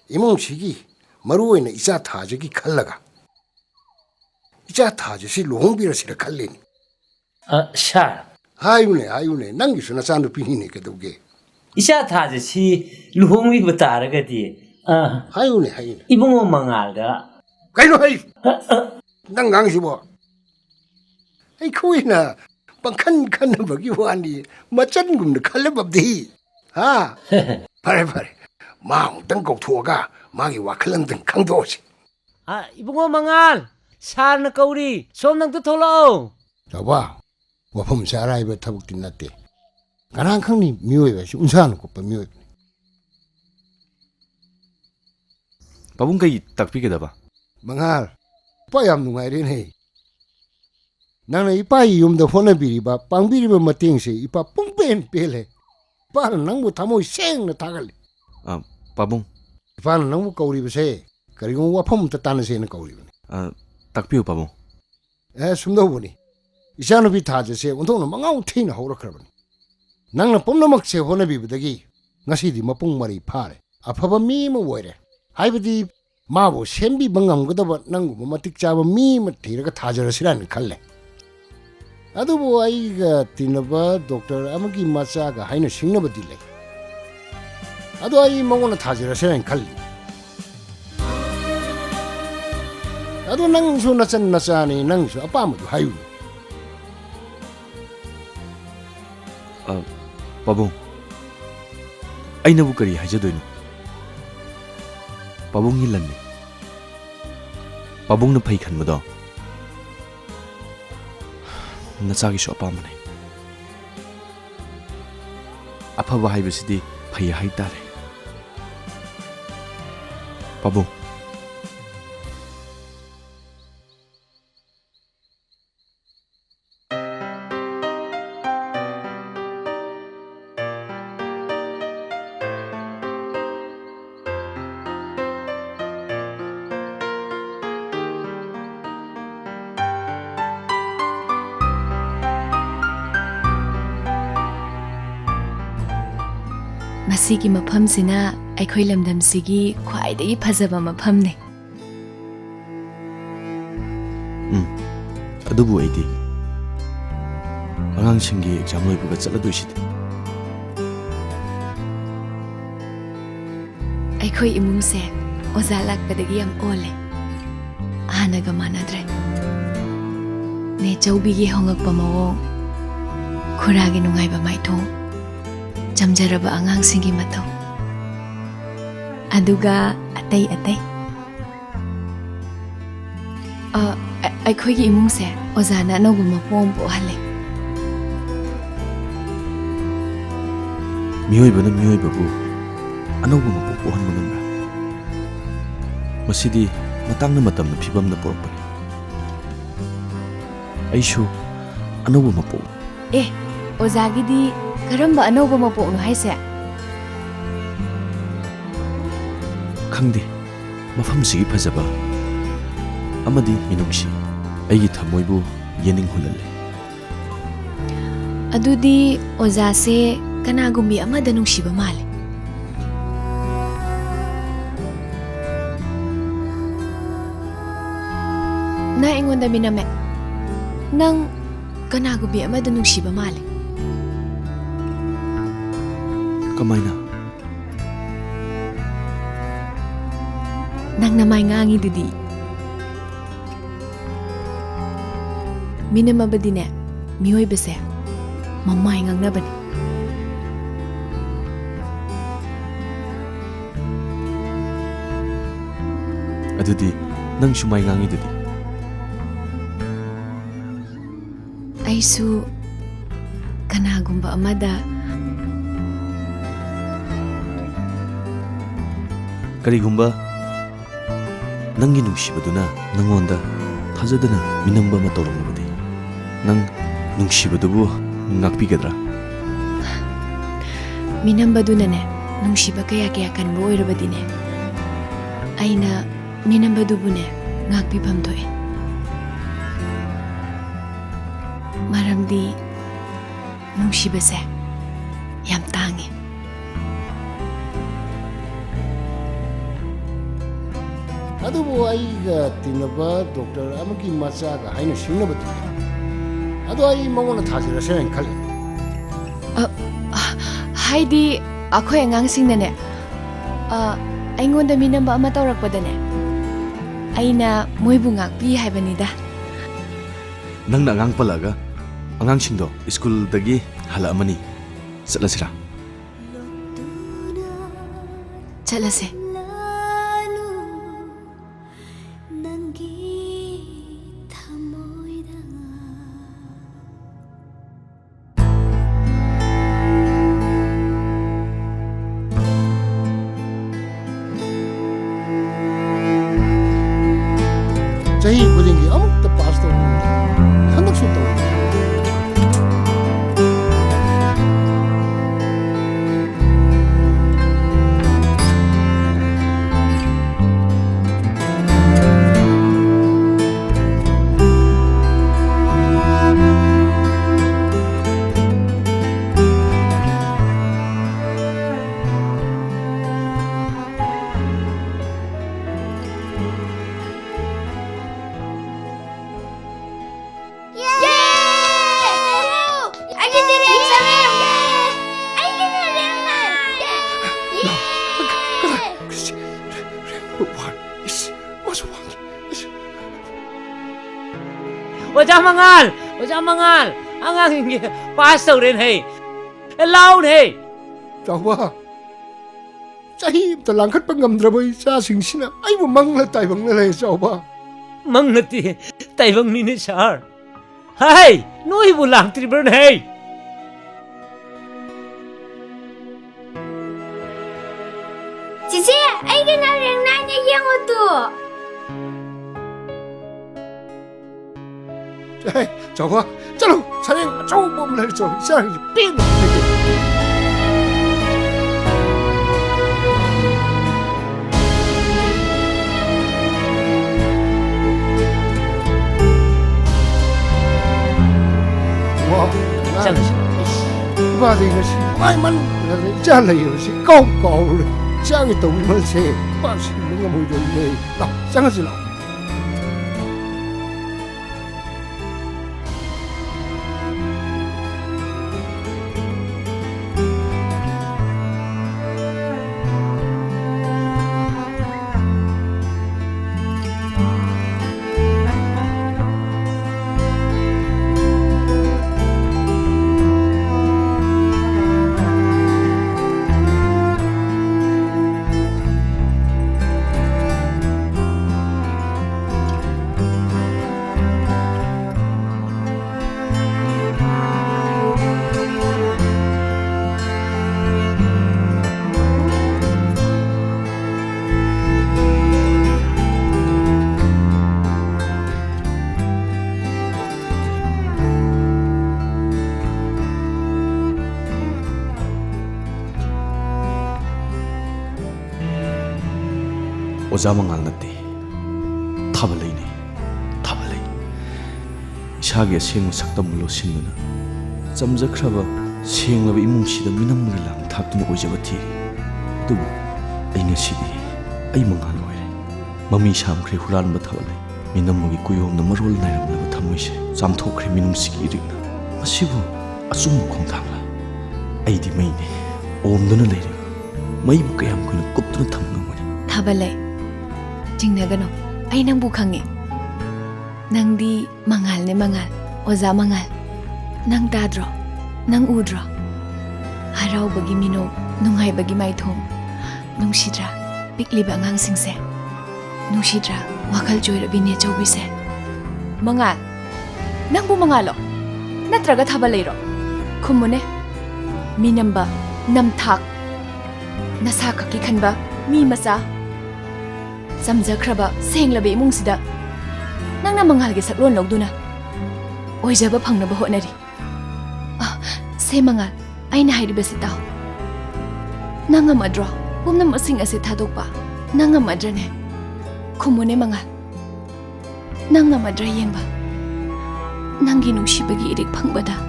이몽식이 마루에는 이자 타저기 칼라가. 이자 타저시 롱비라시라 칼리니. 샤. 아이우네 난기수나 산도 피니네 그도게. 이샤 타저시 루홍위 부타르가디. 아이우네. 이붕어 망알가. 가이노 하이. 난 강시보. 에이 코이나 빵칸 먹이 와니 마찬 굼도 칼레밥디. 아. 바래. 마음 땡곡 투어가 마기 와클런 등 강도시. 아, 이붕어 망알. 사르나 까우리. 솜낭도 톨로. 저봐. 와품 사라이버 타북디 났대. 가난 캉니 미워해서 운사하는 것봐 미워. Pabung kay takpigedaba. 망할. 빠얌 누가이리네. 나는 이빠이 용도 호나비리바 빵비리바 마땡세 이빠 뽕뺀 뺄래. 빠는 낭부 타모 생나 다갈래. Pabung. 이빠는 낭부 까우리버세 ꯀꯔꯤꯒꯨꯝꯕ ꯋꯥꯐꯝ ꯑꯝꯇ ꯇꯥꯟꯅꯁꯦꯅ ꯀꯧꯔꯤꯕꯅꯤ ꯇꯥꯛꯄꯤꯌꯨ ꯄꯥꯕꯨꯡ ꯁꯨꯝꯗꯧꯕꯅꯤ ꯏꯆꯥꯅꯨꯄꯤ ꯊꯥꯖꯁꯦ ꯑꯣꯟꯊꯣꯛꯅ ꯃꯉꯥꯎ ꯊꯤꯅ ꯍꯧꯔꯛꯈ꯭ꯔꯕꯅꯤ ꯅꯪꯅ ꯄꯨꯝꯅꯃꯛꯁꯦ ꯍꯣꯠꯅꯕꯤꯕꯗꯒꯤ ꯉꯁꯤꯗꯤ ꯃꯄꯨꯡ ꯃꯔꯩ ꯐꯥꯔꯦ ꯑꯐꯕ ꯃꯤ ꯑꯃ ꯑꯣꯏꯔꯦ ꯍꯥꯏꯕꯗꯤ ꯃꯥꯕꯨ ꯁꯦꯝꯕꯤꯕ ꯉꯝꯒꯗꯕ ꯅꯪꯒꯨꯝꯕ ꯃꯇꯤꯛ ꯆꯥꯕ ꯃꯤ ꯑꯃ ꯊꯤꯔꯒ ꯊꯥꯖꯔꯁꯤꯔꯥꯅ ꯈꯜꯂꯦ ꯑꯗꯨꯕꯨ ꯑꯩꯒ ꯇꯤꯟꯅꯕ ꯗꯣꯛꯇꯔ ꯑꯃꯒꯤ ꯃꯆꯥꯒ ꯍꯥꯏꯅ ꯁꯤꯡꯅꯕꯗꯤ ꯂꯩ ꯑꯗꯣ ꯑꯩ ꯃꯉꯣꯟꯗ ꯊꯥꯖꯔꯁꯤꯔꯥꯅ ꯈꯜꯂꯤ ꯑꯗꯣ ꯅꯪꯁꯨ ꯅꯆꯟ ꯅꯆꯥꯅꯤ ꯅꯪꯁꯨ ꯑꯄꯥꯝꯕꯗꯨ ꯍꯥꯏꯌꯨ ꯄꯥꯕꯨꯡ ꯑꯩꯅꯕꯨ ꯀꯔꯤ ꯍꯥꯏꯖꯗꯣꯏꯅꯣ ꯄꯥꯕꯨꯡꯒꯤ ꯂꯟꯅꯤ ꯄꯥꯕꯨꯡꯅ ꯐꯩ ꯈꯟꯕꯗꯣ ꯅꯆꯥꯒꯤꯁꯨ ꯑꯄꯥꯝꯕꯅꯤ ꯑꯐꯕ ꯍꯥꯏꯕꯁꯤꯗꯤ ꯐꯩ ꯍꯥꯏꯇꯥꯔꯦ ꯄꯥꯕꯨꯡ ꯃꯁꯤꯒꯤ ꯃꯐꯝꯁꯤꯅ ꯑꯩꯈꯣꯏ ꯂꯝꯗꯝꯁꯤꯒꯤ ꯈ꯭ꯋꯥꯏꯗꯒꯤ ꯐꯖꯕ ꯃꯐꯝꯅꯤ ꯑꯗꯨꯕꯨ ꯑꯩꯗꯤ ꯑꯉꯥꯡꯁꯤꯡꯒꯤ ꯑꯦꯛꯖꯥꯝ ꯂꯣꯏꯕꯒ ꯆꯠꯂꯗꯣꯏꯁꯤꯗꯤ ꯑꯩꯈꯣꯏ ꯏꯃꯨꯡꯁꯦ ꯑꯣꯖꯥ ꯂꯥꯛꯄꯗꯒꯤ ꯌꯥꯝ ꯑꯣꯜꯂꯦ ꯍꯥꯟꯅꯒ ꯃꯥꯟꯅꯗ꯭ꯔꯦ ꯅꯦꯆꯧꯕꯤꯒꯤ ꯍꯣꯡꯉꯛꯄ ꯃꯑꯣꯡ ꯈꯨꯔꯥꯒꯤ ꯅꯨꯡꯉꯥꯏꯕ ꯃꯥꯏꯊꯣꯡ ꯆꯝꯖꯔꯕ ꯑꯉꯥꯡꯁꯤꯡꯒꯤ ꯃꯇꯧ ꯑꯗꯨꯒ ꯑꯇꯩ ꯑꯩꯈꯣꯏꯒꯤ ꯏꯃꯨꯡꯁꯦ ꯑꯣꯖꯥꯅ ꯑꯅꯧꯕ ꯃꯄꯣ ꯑꯃ ꯄꯣꯛꯍꯜꯂꯦ ꯃꯤꯑꯣꯏꯕꯅ ꯃꯤꯑꯣꯏꯕꯕꯨ ꯑꯅꯧꯕ ꯃꯄꯣꯛ ꯄꯣꯛꯍꯟꯕ ꯉꯝꯕ꯭ꯔꯥ ꯃꯁꯤꯗꯤ ꯃꯇꯥꯡꯅ ꯃꯇꯝꯅ ꯐꯤꯕꯝꯅ ꯄꯨꯔꯛꯄꯅꯤ ꯑꯩꯁꯨ ꯑꯅꯧꯕ ꯃꯄꯣꯛ ꯑꯣꯖꯥꯒꯤꯗꯤ ꯀꯔꯝꯕ ꯑꯅꯧꯕ ꯃꯄꯣꯛꯅꯣ ꯍꯥꯏꯁꯦ ꯈꯪꯗꯦ ꯃꯐꯝꯁꯤꯒꯤ ꯐꯖꯕ ꯑꯃꯗꯤ ꯃꯤꯅꯨꯡꯁꯤ ꯑꯩꯒꯤ ꯊꯃꯣꯏꯕꯨ ꯌꯦꯡꯅꯤꯡꯍꯜꯂꯦ ꯑꯗꯨꯗꯤ ꯑꯣꯖꯥꯁꯦ ꯀꯅꯥꯒꯨꯝꯕꯤ ꯑꯃꯗ ꯅꯨꯡꯁꯤꯕ ꯃꯥꯜꯂꯦ ꯅꯪ ꯑꯩꯉꯣꯟꯗ ꯃꯤꯅꯝꯃꯦ ꯅꯪ ꯀꯅꯥꯒꯨꯝꯕꯤ ꯑꯃꯗ ꯅꯨꯡꯁꯤꯕ ꯃꯥꯜꯂꯦ ꯀꯃꯥꯏꯅ ꯅꯪ ꯅꯃꯥꯏ ꯉꯥꯡꯉꯤꯗꯨꯗꯤ ꯃꯤꯅꯝꯃꯕꯗꯤꯅꯦ ꯃꯤꯑꯣꯏꯕꯁꯦ ꯃꯃꯥꯏ ꯉꯥꯡꯅꯕꯅꯤ ꯑꯗꯨꯗꯤ ꯅꯪ ꯁꯨꯃꯥꯏ ꯉꯥꯡꯉꯤꯗꯨꯗꯤ ꯑꯩꯁꯨ ꯀꯅꯥꯒꯨꯝꯕ ꯑꯃꯗ ꯀꯔꯤꯒꯨꯝꯕ ꯅꯪꯒꯤ ꯅꯨꯡꯁꯤꯕꯗꯨꯅ ꯅꯪꯉꯣꯟꯗ ꯊꯥꯖꯗꯅ ꯃꯤꯅꯝꯕ ꯑꯃ ꯇꯧꯔꯝꯂꯕꯗꯤ ꯅꯪ ꯅꯨꯡꯁꯤꯕꯗꯨꯕꯨ ꯉꯥꯛꯄꯤꯒꯗ꯭ꯔꯥ ꯃꯤꯅꯝꯕꯗꯨꯅꯅꯦ ꯅꯨꯡꯁꯤꯕ ꯀꯌꯥ ꯀꯟꯕ ꯑꯣꯏꯔꯕꯗꯤꯅꯦ ꯑꯩꯅ ꯃꯤꯅꯝꯕꯗꯨꯕꯨꯅꯦ ꯉꯥꯛꯄꯤꯐꯝ ꯊꯣꯛꯑꯦ ꯃꯔꯝꯗꯤ ꯅꯨꯡꯁꯤꯕꯁꯦ ꯌꯥꯝ ꯇꯥꯡꯉꯦ ꯑꯗꯨꯕꯨ ꯑꯩꯒ ꯇꯤꯟꯅꯕ ꯗꯣꯛꯇꯔ ꯑꯃꯒꯤ ꯃꯆꯥꯒ ꯍꯥꯏꯅ ꯁꯤꯡꯅꯕꯗꯤ ꯂꯩ ꯑꯗꯣ ꯑꯩ ꯃꯉꯣꯟꯗ ꯊꯥꯖꯔꯁꯤꯔꯥꯅ ꯈꯜꯂꯤ ꯍꯥꯏꯗꯤ ꯑꯩꯈꯣꯏ ꯑꯉꯥꯡꯁꯤꯡꯅꯅꯦ ꯑꯩꯉꯣꯟꯗ ꯃꯤꯅꯝꯕ ꯑꯃ ꯇꯧꯔꯛꯄꯗꯅꯦ ꯑꯩꯅ ꯃꯣꯏꯕꯨ ꯉꯥꯛꯄꯤ ꯍꯥꯏꯕꯅꯤꯗ ꯅꯪꯅ ꯑꯉꯥꯡ ꯄꯜꯂꯛꯑꯒ ꯑꯉꯥꯡꯁꯤꯡꯗꯣ ꯁ꯭ꯀꯨꯜꯗꯒꯤ ꯍꯜꯂꯛꯑꯃꯅꯤ ꯆꯠꯂꯁꯤꯔꯥ ꯆꯠꯂꯁꯦ ꯆꯍꯤ ꯈꯨꯗꯤꯡꯒꯤ ꯑꯃꯨꯛꯇ ꯄꯥꯁ ꯇꯧꯕ ꯍꯟꯗꯛꯁꯨ ꯇꯧꯕ 오자 망할 안강이 파스오렌 헤이 라운 헤이 저봐 자히 달랑컷 방감드라보이 자싱시나 아이고 망라 따이방래 저봐 망나티 따이방니네 샤 하이 노이부 랑트리브런 헤이 Cici, ai kenal yang nanya yang itu. 저봐 자로 사냥 조금 몸을 저 이상이 삥 와 짱시 바디 것이 마이만 잘라요시 꼬꼬를 짱이 또 위만세 빠시 뭔가 뭐이래 나 짱하지 나 오자 망할 나때 타발레이네 타발레이 이샤게 생무 sakdamlo simnuna jamjakraba senglaba imungsida minamgi lang thaptuna oijabati tubu ainga sidi ai mangal oire mami samkhre huran ba thabalai minamgi kuyomna marol nairamna thamoise jamthokre minumsigi irikna asibu asum khongthangla aidi maine omduna leire mai bu kayam kuina kuptuna thamnga moya 타발레 징나가노 아이 낭부 강해 낭디 망할네 망할 오자 망할 낭 따드로 낭 우드로 하라우버기 미노 눅하이버기 마이톰 눅시드라 빅리바 앙앙싱세 눅시드라 와칼 조이러비네 저비세 망할 낭부 망할로 나트라가 타발레이로 쿰무네 미남바 남탁 나사카키 칸바 미마사 잠자크라바 생라베 이몽시다 낭나 망할게 sakron logduna oijaba phangnaba honari se mangal aina hairibase taw nanga madro pumna masing ase thadokpa nanga madrane khumone mangal nanga madra yengba nangi nungsibagi irik phangbada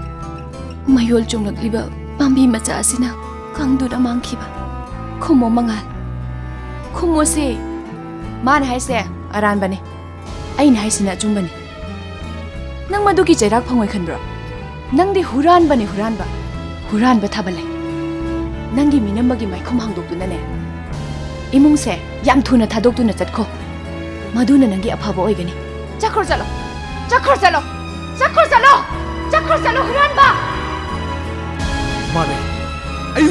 mayol chonglakliba pambi macha asina kangdura mangkhiba khumo mangal khumo se मान हाइसे अरान बने आइन हाइसिना जुम बने नंग मदु की चेराक फंगोय खनब्रो नंगदि हुरान बने हुरान बा थाबले नंगी मिनमबगी माइखम हांगदोक्तुनाने इमुंगसे याम थुना थादोक्तुना चटखो मदुना नंगी अफाबो ओइगनी चखर चलो हुरान बा माने आई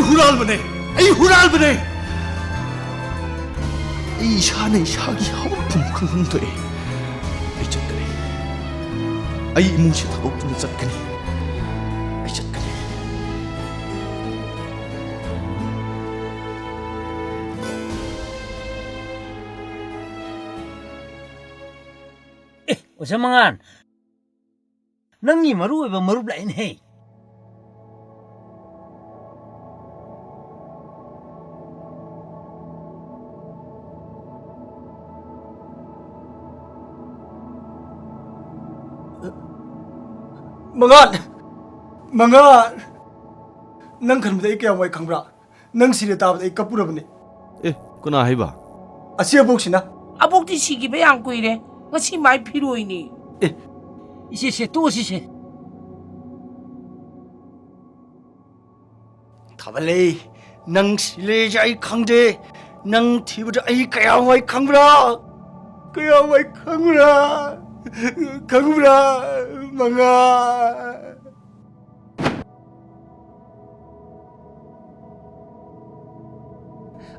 हुराल बने 이샤네 이샤기 하품품 큰흠도에 아이 젖그네 아이 이뭉시 타곡tun데 젖그네 아이 젖그네 오자 망할 낭이 마루에바 마루 라인 헤이 Mangan nang khan bdai kya wai khangbra nang sire ta bdai kapura bani 에 그나 해봐 asia boksina 아복디 시기배 안고 이래. 같이 많이 필요이니. 이시시 또 시시 tabalei nang sile jai khangde nang thibda ai kya wai khangbra Mga.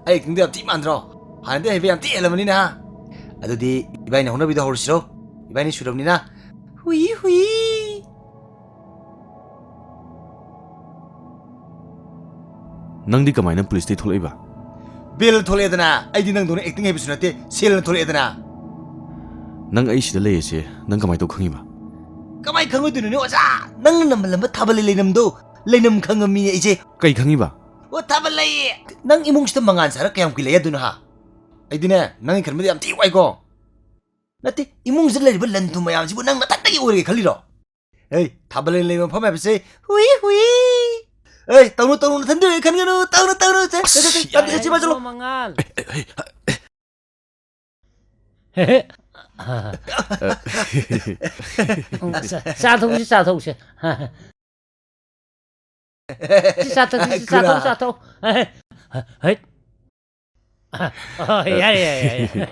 Ay, 근데 앞뒤 만들어. 하는데 해비 앞뒤 엘라문이나. 아도디 이바이네 호나비도 호르시로. 이바이네 슈럽니나. 후이 후이. ꯅꯪꯗꯤ ꯀꯃꯥꯏꯅ ꯄꯨꯂꯤꯁꯇꯩ ꯊꯣꯛꯂꯛꯏꯕ? 벨 톨레드나. 아이디 능 돈에 액팅 해비스 나테 셀 톨레드나. ꯅꯪ ꯑꯩ ꯁꯤꯗ ꯂꯩꯔꯤꯁꯦ ꯅꯪ ꯀꯃꯥꯏ ꯇꯧ ꯈꯪꯉꯤꯕ? 까마이 강어드는 오자. 낭는 남발람바 타발레 레남도 레남 강어미에 이제 ꯀꯩ ꯈꯪꯉꯤꯕ? 타발레. 낭 이몽시도 망한 사람 그냥 길래야 두나. 아이디네 낭이 그러면 ям 띠와이고. 나때 이몽실 레리버 렌투 마ям 지부 낭 나타나게 오래 걸리러. 에이 타발레 레면 펌해비세. 후이 후이. 에이 따우노 탄들 가능하노 따우노 자. 자 제발 좀. 망할. 싸통시. 싸통. 헤이. 야야야야.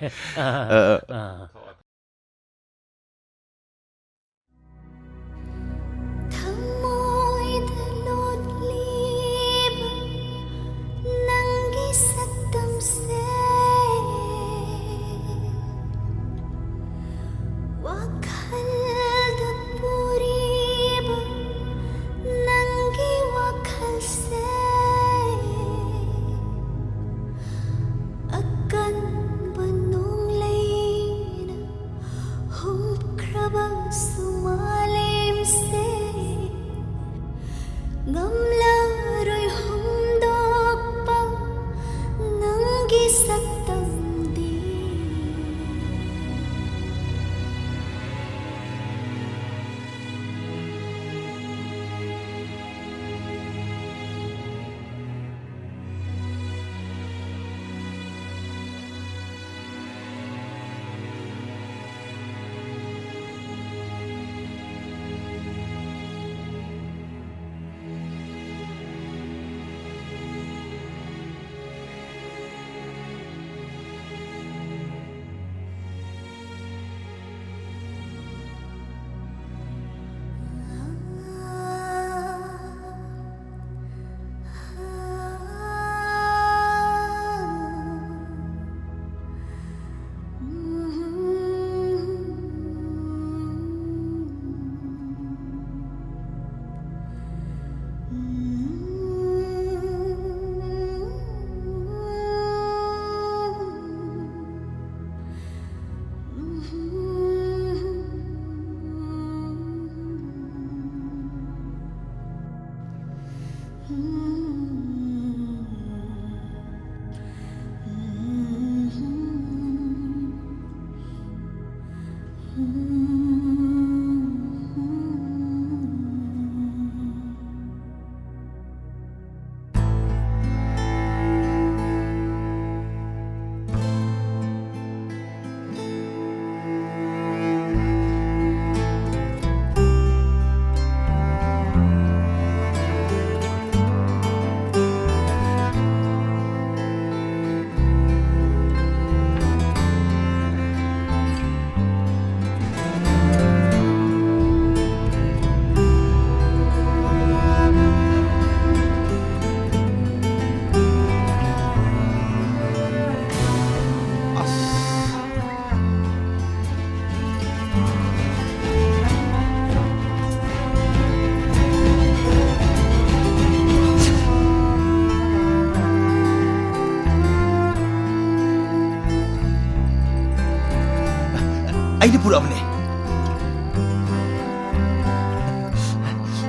아이디 부라보네.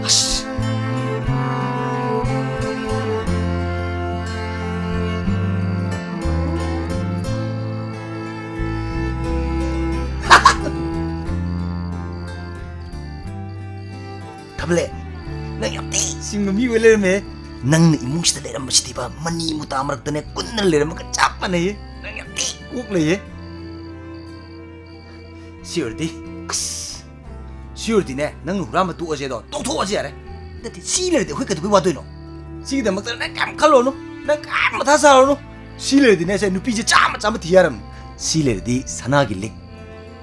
아씨. 타블레. 나 옆에 싱금이 왜 이러매? 낭 이몽시다 내란 것이 디바 만니 무다 아무렇다네 꾼을 내란 것까 짭만해. 나 옆에 꼭 레예. 시월디, 시월디네, 능 후라마 두어제도 또 두어제래. 근데 시월디 회까지 왜 와도이노? 시기다 먹다 나 깜칼로노, 나 깜마 다 살로노. 시월디네 제 누피지 짬마 디야람. 시월디 사나길릭,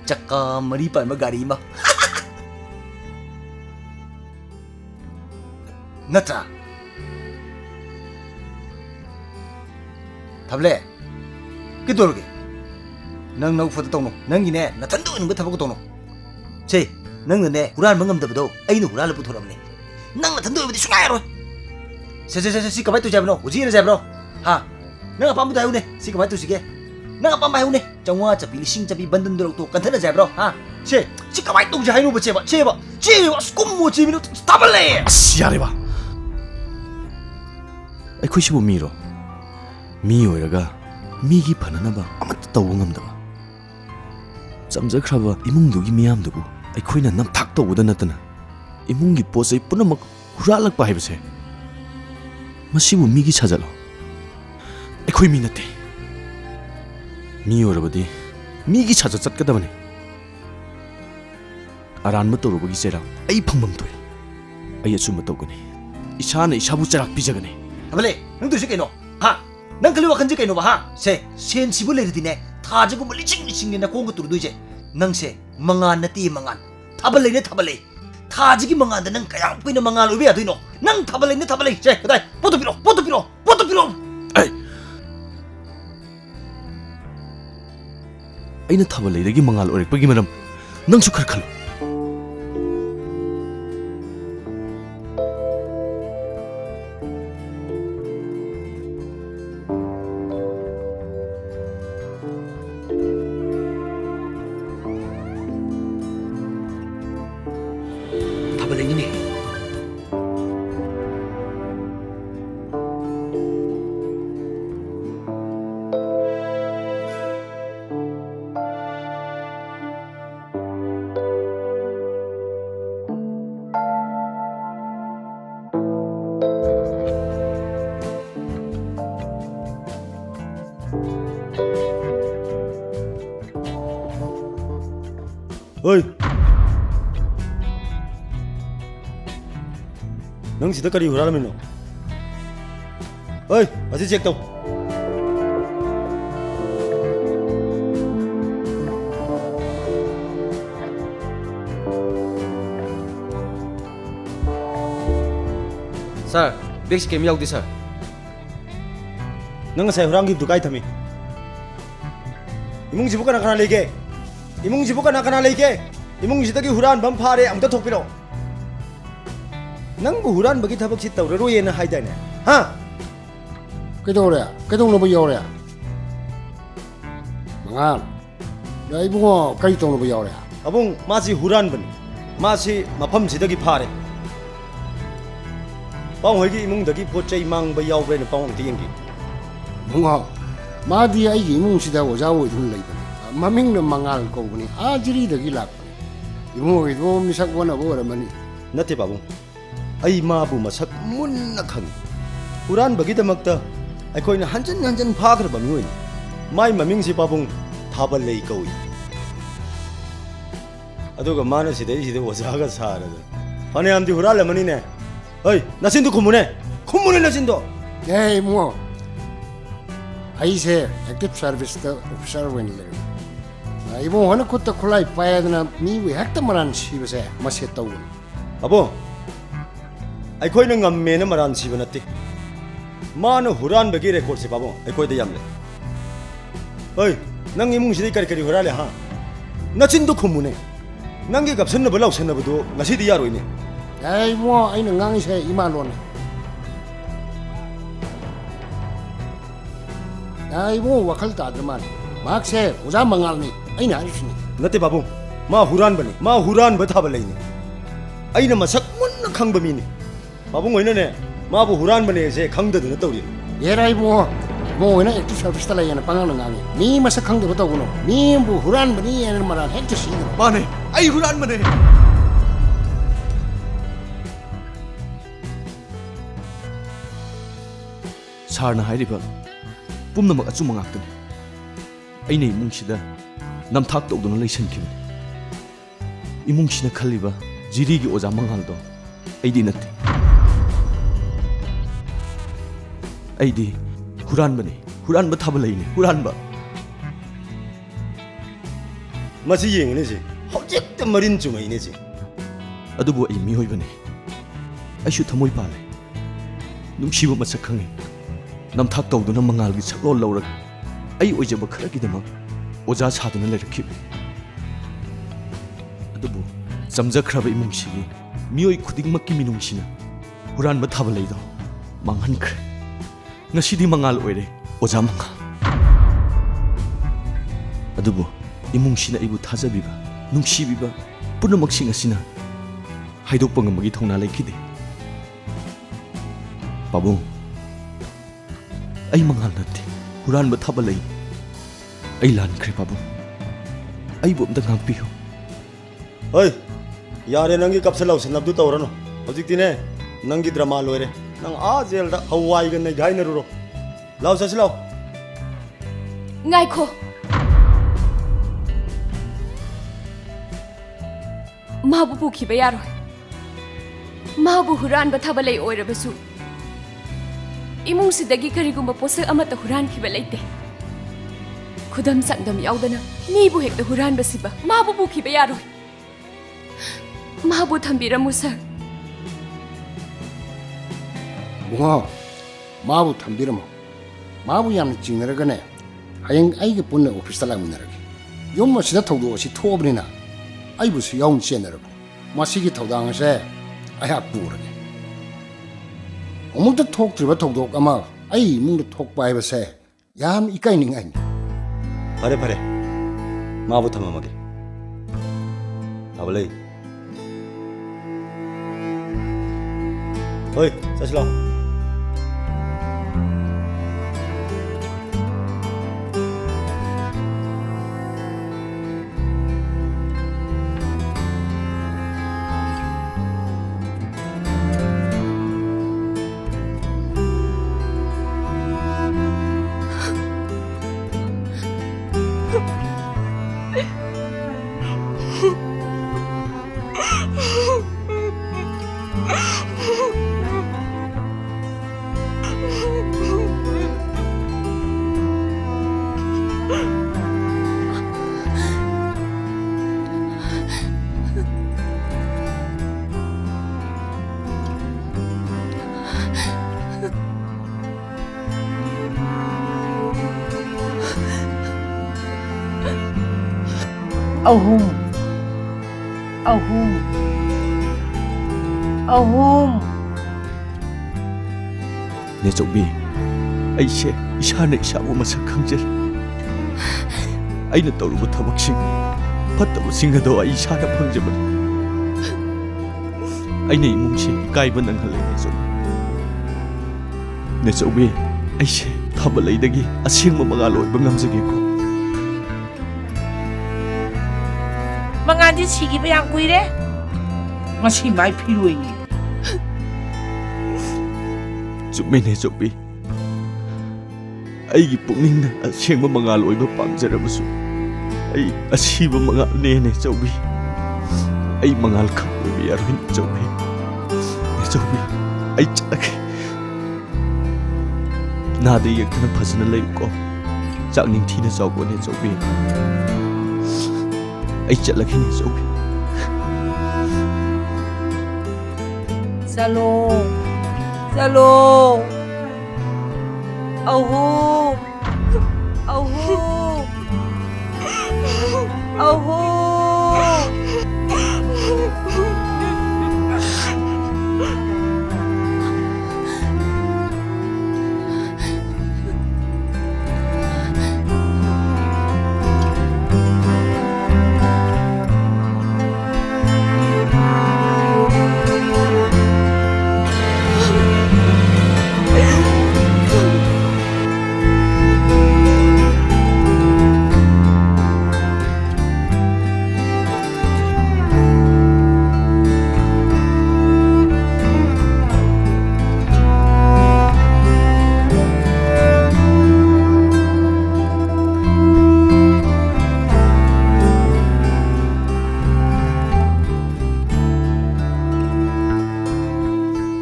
작가 머리 빨마 가리마. नत्रा थबले किदोरगे नंग नौ फोटो तौनो नंगिने नथंदो नुबे थबक तौनो से नंगने हुरान मंगमदबदो अइनु हुराल पुथोरमने नंग नथंदो बदि सुगाय रो से सी कबाय तु जाबनो उजी ने जाबनो हा नंग पाम दायुने सी कबाय तु सिगे नंग पाम बायुने चंवा चपी लिसिंग चपी बंदन दरो तो कंथना जाबनो हा से सी कबाय तु जायनु बचेबा चेबा स्कुम मो चिमिनु थबले यारेबा ꯑꯩꯈꯣꯏꯁꯤꯕꯨ ꯃꯤꯔꯣ ꯃꯤ ꯑꯣꯏꯔꯒ ꯃꯤꯒꯤ ꯐꯅꯅꯕ ꯑꯃꯠꯇ ꯇꯧꯕ ꯉꯝꯗꯕ ꯆꯝꯖꯈ꯭ꯔꯕ ꯏꯃꯨꯡꯗꯨꯒꯤ ꯃꯤꯌꯥꯝꯗꯨꯕꯨ ꯑꯩꯈꯣꯏꯅ ꯅꯝꯊꯥꯛ ꯇꯧꯕꯗ ꯅꯠꯇꯅ ꯏꯃꯨꯡꯒꯤ ꯄꯣꯠꯆꯩ ꯄꯨꯝꯅꯃꯛ ꯍꯨꯔꯥꯜꯂꯛꯄ ꯍꯥꯏꯕꯁꯦ ꯃꯁꯤꯕꯨ ꯃꯤꯒꯤ ꯁꯥꯖꯠꯂꯣ ꯑꯩꯈꯣꯏ ꯃꯤ ꯅꯠꯇꯦ ꯃꯤ ꯑꯣꯏꯔꯕꯗꯤ ꯃꯤꯒꯤ ꯁꯥꯖꯠ ꯆꯠꯀꯗꯕꯅꯤ ꯑꯔꯥꯟꯕ ꯇꯧꯔꯨꯕꯒꯤ ꯆꯩꯔꯥꯛ ꯑꯩ ꯐꯪꯐꯝ ꯊꯣꯛꯏ ꯑꯩ ꯑꯆꯨꯝꯕ ꯇꯧꯒꯅꯤ ꯏꯁꯥꯅ ꯏꯁꯥꯕꯨ ꯆꯩꯔꯥꯛ ꯄꯤꯖꯒꯅꯤ अबले नंग तुसे केनो हा नंग कलि वखन जे केनो बा हा से सेन सिबु लेदिने थाजगु लिचिंग लिचिंग ने कोंग तुर दुजे नंग से मंगान नती मंगान थाबले ने थाबले थाजगी मंगान द नंग कया पिन मंगान उबे अदुनो नंग थाबले ने थाबले जे कदाय पोतो पिरो ꯑꯩꯅ ꯊꯥꯕꯜꯂꯩꯗꯒꯤ ꯃꯉꯥꯜ ꯑꯣꯏꯔꯛꯄꯒꯤ ꯃꯔꯝ ꯅꯪꯁꯨ ꯈꯔ ꯈꯜꯂꯨ Oi, nang sida kari hural mino. Oi, masih cek tau. Sir, big scam yaw di sir. Nang saya hurangi dukai thami. Imung jibu kana kana lege. इमुंग जिबु कना कना लेके इमुंग जिदगी हुरान बम फारे अमता थोकपिरो नंगबु हुरान बगी थबक सि तौररो येना हाइदाने हा कदोंनो बयोरे मंगाल लाइबुंगो कई तोंनो बयोरे अबुंग मासी हुरान बनी मासी मफम जिदगी फारे पाउ होगी इमुंग दगी पोचै मांग ब यावबेन पाउ तियंगी मंगा मादी आइगी इमुंग सिदा ओजा ओइदुन लैबने ममिंग न मंगाल कोबनी आजरी दगी लापने इमुंग इदो मिसक वना बोरमनी नते बाबू आई माबु मसक मुन्ना खंग हुरान बगी दमक्ता अखोइना हंजन हंजन फाखर बमियोइ माई ममिंग सि बाबू थाबल लेई कौई अदुगा माना सिदे सिदे ओजागा सारद फने आमदि हुराल मनी ने ओइ नसिंदु खुमुने नसिंदो ए मो आई से active service the officer one ले इबो हन खुद खुलाई पायदना मी वे हक्ता मरान सिबसे मसे तौ अबो अखोइना ngam मरान सिब नते मान हुरान बगी रेकॉर्ड से बाबो अखोइदा यामले ओइ नंग इमुंग सिदि करि करि हुराले हा नचिंदु खुमुने नंगी गपसन न बलाउ सन बदो ngasidi yaroine ai mo aina ngangi se ima lon ai mo wakal ta draman mak se uja mangal ni aina arisni नते बाबू मा हुरान बथाबा लेनी अइना मसक मुन्न खंगबा मिनी बाबू होइना ने माबु हुरान बने से खंगददुन तौरि येराइ मो होइना एक्टिव सर्विस ता लायना पांगान ngangi मी मसक खंगदबा तौगनो मी बु हुरान बनी एन मरान हेक्ट सी माने आई हुरान बने सारना हाइरिबा पुमनमक अचुम ngakतने अइने इमुंगसिदा नमथाक तौदुना लैसनखिबने इमुंगसिना खल्लिबा जिरीगी ओजा मंगालदो अइदी नते अइदी हुरानबा थाबा लैने हुरानबा मसी येंगने जे हौजिक त मरिन चुमैने जे अदुबो अइ मिहोइबने अइसु थमोइ पाले ꯅꯨꯡꯁꯤꯕ ꯃꯁꯛ ꯈꯪꯉꯤ ꯅꯝꯊꯥꯛ ꯇꯧꯗꯨꯅ ꯃꯉꯥꯜꯒꯤ ꯁꯛꯂꯣꯟ ꯂꯧꯔꯒ ꯑꯩ ꯑꯣꯏꯖꯕ ꯈꯔꯒꯤꯗꯃꯛ ꯑꯣꯖꯥ ꯁꯥꯗꯨꯅ ꯂꯩꯔꯛꯈꯤꯕ ꯑꯗꯨꯕꯨ ꯆꯝꯖꯈ꯭ꯔꯕ ꯏꯃꯨꯡꯁꯤꯒꯤ ꯃꯤꯑꯣꯏ ꯈꯨꯗꯤꯡꯃꯛꯀꯤ ꯃꯤꯅꯨꯡꯁꯤꯅ ꯍꯨꯔꯥꯟꯕ ꯊꯥꯕꯜꯂꯩꯗꯣ ꯃꯥꯡꯍꯟꯈ꯭ꯔꯦ ꯉꯁꯤꯗꯤ ꯃꯉꯥꯜ ꯑꯣꯏꯔꯦ ꯑꯣꯖꯥ ꯃꯉꯥꯜ ꯑꯗꯨꯕꯨ 이몽씨나 이부 타자비바 눅시비바 뿌르먹싱 아시나 하이독방은 먹이 통나래 기대 바봉 아이 망할났대 후란 뭐 타발레이 아이 란 그래 바봉 아이 봄다 강비요 어이 야래 낭기 값을 나오신 납도 떠오르노 어직디네 낭기 드라마 로에래 낭 아젤다 하와이가 내 가이너로 라우사실라우 ngaiko 마부 부키바 야로 마부 후란바 타발레이 오이라바수 이몽시다기 그리고마 포석 아마타 후란키바 레이테 쿠담 상담 야우다나 미부 헥다 후란바시바 마부 부키바 야로 마부 탐비라무사 붕어 마부 탐비라모 마부 얌 징나라가네 하영 아이게 본네 오피스 라미나라게 용마 시다 토도시 토브리나 아이부스 야운 챤나라고 마시기 토당세 아야 부르게 어묵도 톡 들바 톡도 아마 아이 뭉도 톡 바이버세 얌 이까이닝 아니 파레 파레 마부 탐마마게 아블레이 어이 사실라 ahum 내 쪽비 아이씨 이샤네 이샤고 마사 강질 아이는 떠오르고 타박싱 봤다고 싱가도 아이샤나 방제물 아이네 이몽시 까이번 낭할래 내 쪽비 아이씨 타발레이다기 아싱마 마갈로 방감적이고 mangadi sigi ba yang kuire ngasi mai phiroi ꯆꯨꯝꯃꯤꯅꯦ ꯆꯣꯛꯄꯤ ꯑꯩꯒꯤ ꯄꯨꯛꯅꯤꯡꯅ ꯑꯁꯦꯡꯕ ꯃꯉꯥꯜ ꯑꯣꯏꯕ ꯄꯥꯝꯖꯔꯕꯁꯨ ꯑꯩ ꯑꯁꯤꯕ ꯃꯉꯥꯜꯅꯦꯅꯦ ꯆꯧꯕꯤ ꯑꯩ ꯃꯉꯥꯜ ꯈꯛ ꯑꯣꯏꯕ ꯌꯥꯔꯣꯏꯅꯦ ꯆꯧꯕꯤ ꯆꯧꯕꯤ ꯑꯩ ꯆꯠꯂꯒꯦ ꯅꯥꯗ ꯌꯦꯛꯇꯅ ꯐꯖꯅ ꯂꯩꯌꯨꯀꯣ ꯆꯥꯛ ꯅꯤꯡꯊꯤꯅ ꯆꯥꯎꯀꯣꯅꯦ ꯆꯧꯕꯤ ꯑꯩ ꯆꯠꯂꯒꯦꯅꯦ ꯆꯧꯕꯤ Salo ahum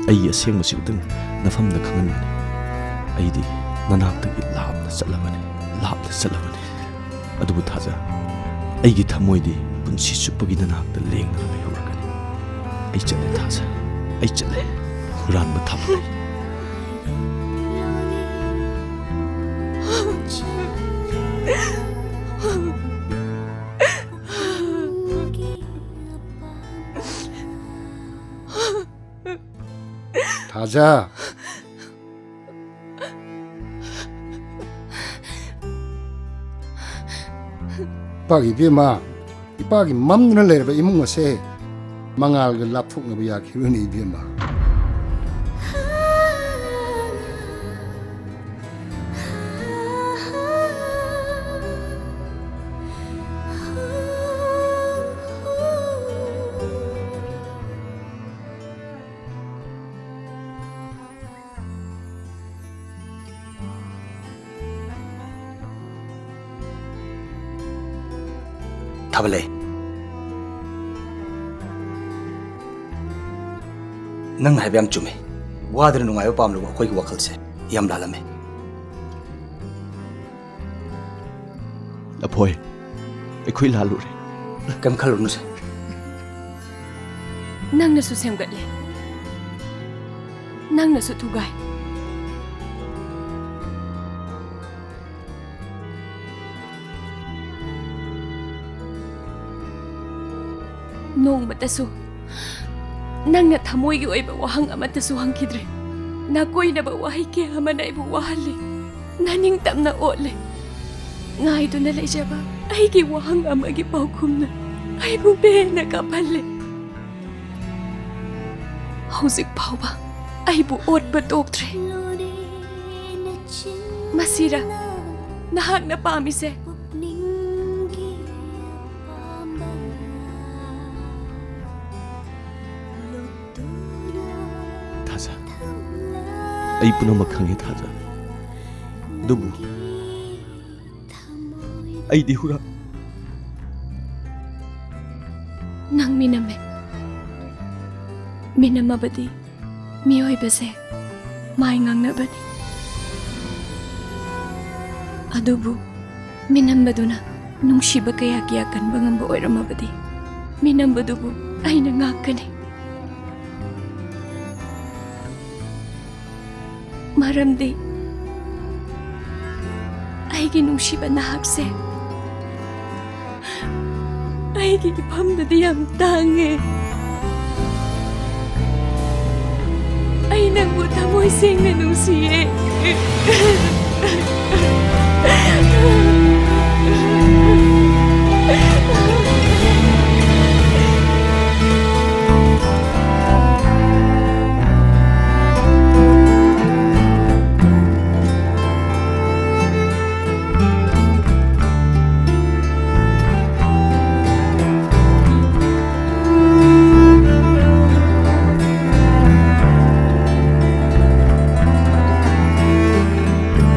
ꯑꯩꯒꯤ ꯑꯁꯦꯡꯕꯁꯤ ꯎꯇꯪ ꯅꯐꯝꯗ ꯈꯪꯍꯟꯕꯅꯤ ꯑꯩꯗꯤ ꯅꯅꯥꯛꯇꯒꯤ ꯂꯥꯞꯅ ꯆꯠꯂꯕꯅꯤ ꯑꯗꯨꯕꯨ ꯊꯥꯖ ꯑꯩꯒꯤ ꯊꯃꯣꯏꯗꯤ ꯄꯨꯟꯁꯤ ꯆꯨꯞꯄꯒꯤ ꯅꯅꯥꯛꯇ ꯂꯦꯡꯗꯅ ꯂꯩꯍꯧꯔꯒꯅꯤ ꯑꯩ ꯆꯠꯂꯦ ꯊꯥꯖ ꯑꯩ ꯆꯠꯂꯦ ꯍꯨꯔꯥꯟꯕ ꯊꯥꯕꯜꯂꯩ Thaja. Pagi bima, ipagi mamna lerba imung ase mangal ga lapthuk na biya khiruni bima. Tabale. Nang hai byam chume. Wadre nungai pam lu khoi ki wakhal se. Yam lalame. Lapoi ꯑꯩꯈꯣꯏ ꯂꯥꯜꯂꯨꯔꯦ Kam khalunu se. Nang na su semgatle. Nang na su tugay. Nongmatasu nangna thamoygi oiba wahang amatasu hangkidre na koinaba wahi ke amana ibu wahalle naning tamna otle ngai duna leijaba aigi wahang amagi paukhumna aibu bena kapalle hauzik phauba aibu otba toktre masira nahakna pamise ꯑꯩ ꯄꯨꯝꯅꯃꯛ ꯈꯪꯉꯦ ꯊꯥꯖ ꯑꯗꯨꯕꯨ ꯑꯩꯗꯤ ꯍꯨꯔꯥ ꯅꯪ ꯃꯤꯅꯝꯃꯦ ꯃꯤꯅꯝꯃꯕꯗꯤ ꯃꯤꯑꯣꯏꯕꯁꯦ ꯃꯥꯏ ꯉꯥꯡꯅꯕꯅꯤ ꯑꯗꯨꯕꯨ ꯃꯤꯅꯝꯕꯗꯨꯅ ꯅꯨꯡꯁꯤꯕ ꯀꯌꯥ ꯀꯌꯥ ꯀꯟꯕ ꯉꯝꯕ ꯑꯣꯏꯔꯝꯃꯕꯗꯤ ꯃꯤꯅꯝꯕꯗꯨꯕꯨ ꯑꯩꯅ ꯉꯥꯛꯀꯅꯤ Maramdi, aigi nungsiba nahakse, aigi ipamdadi yam tange, ay nangbu tamoy sing na nungsiye.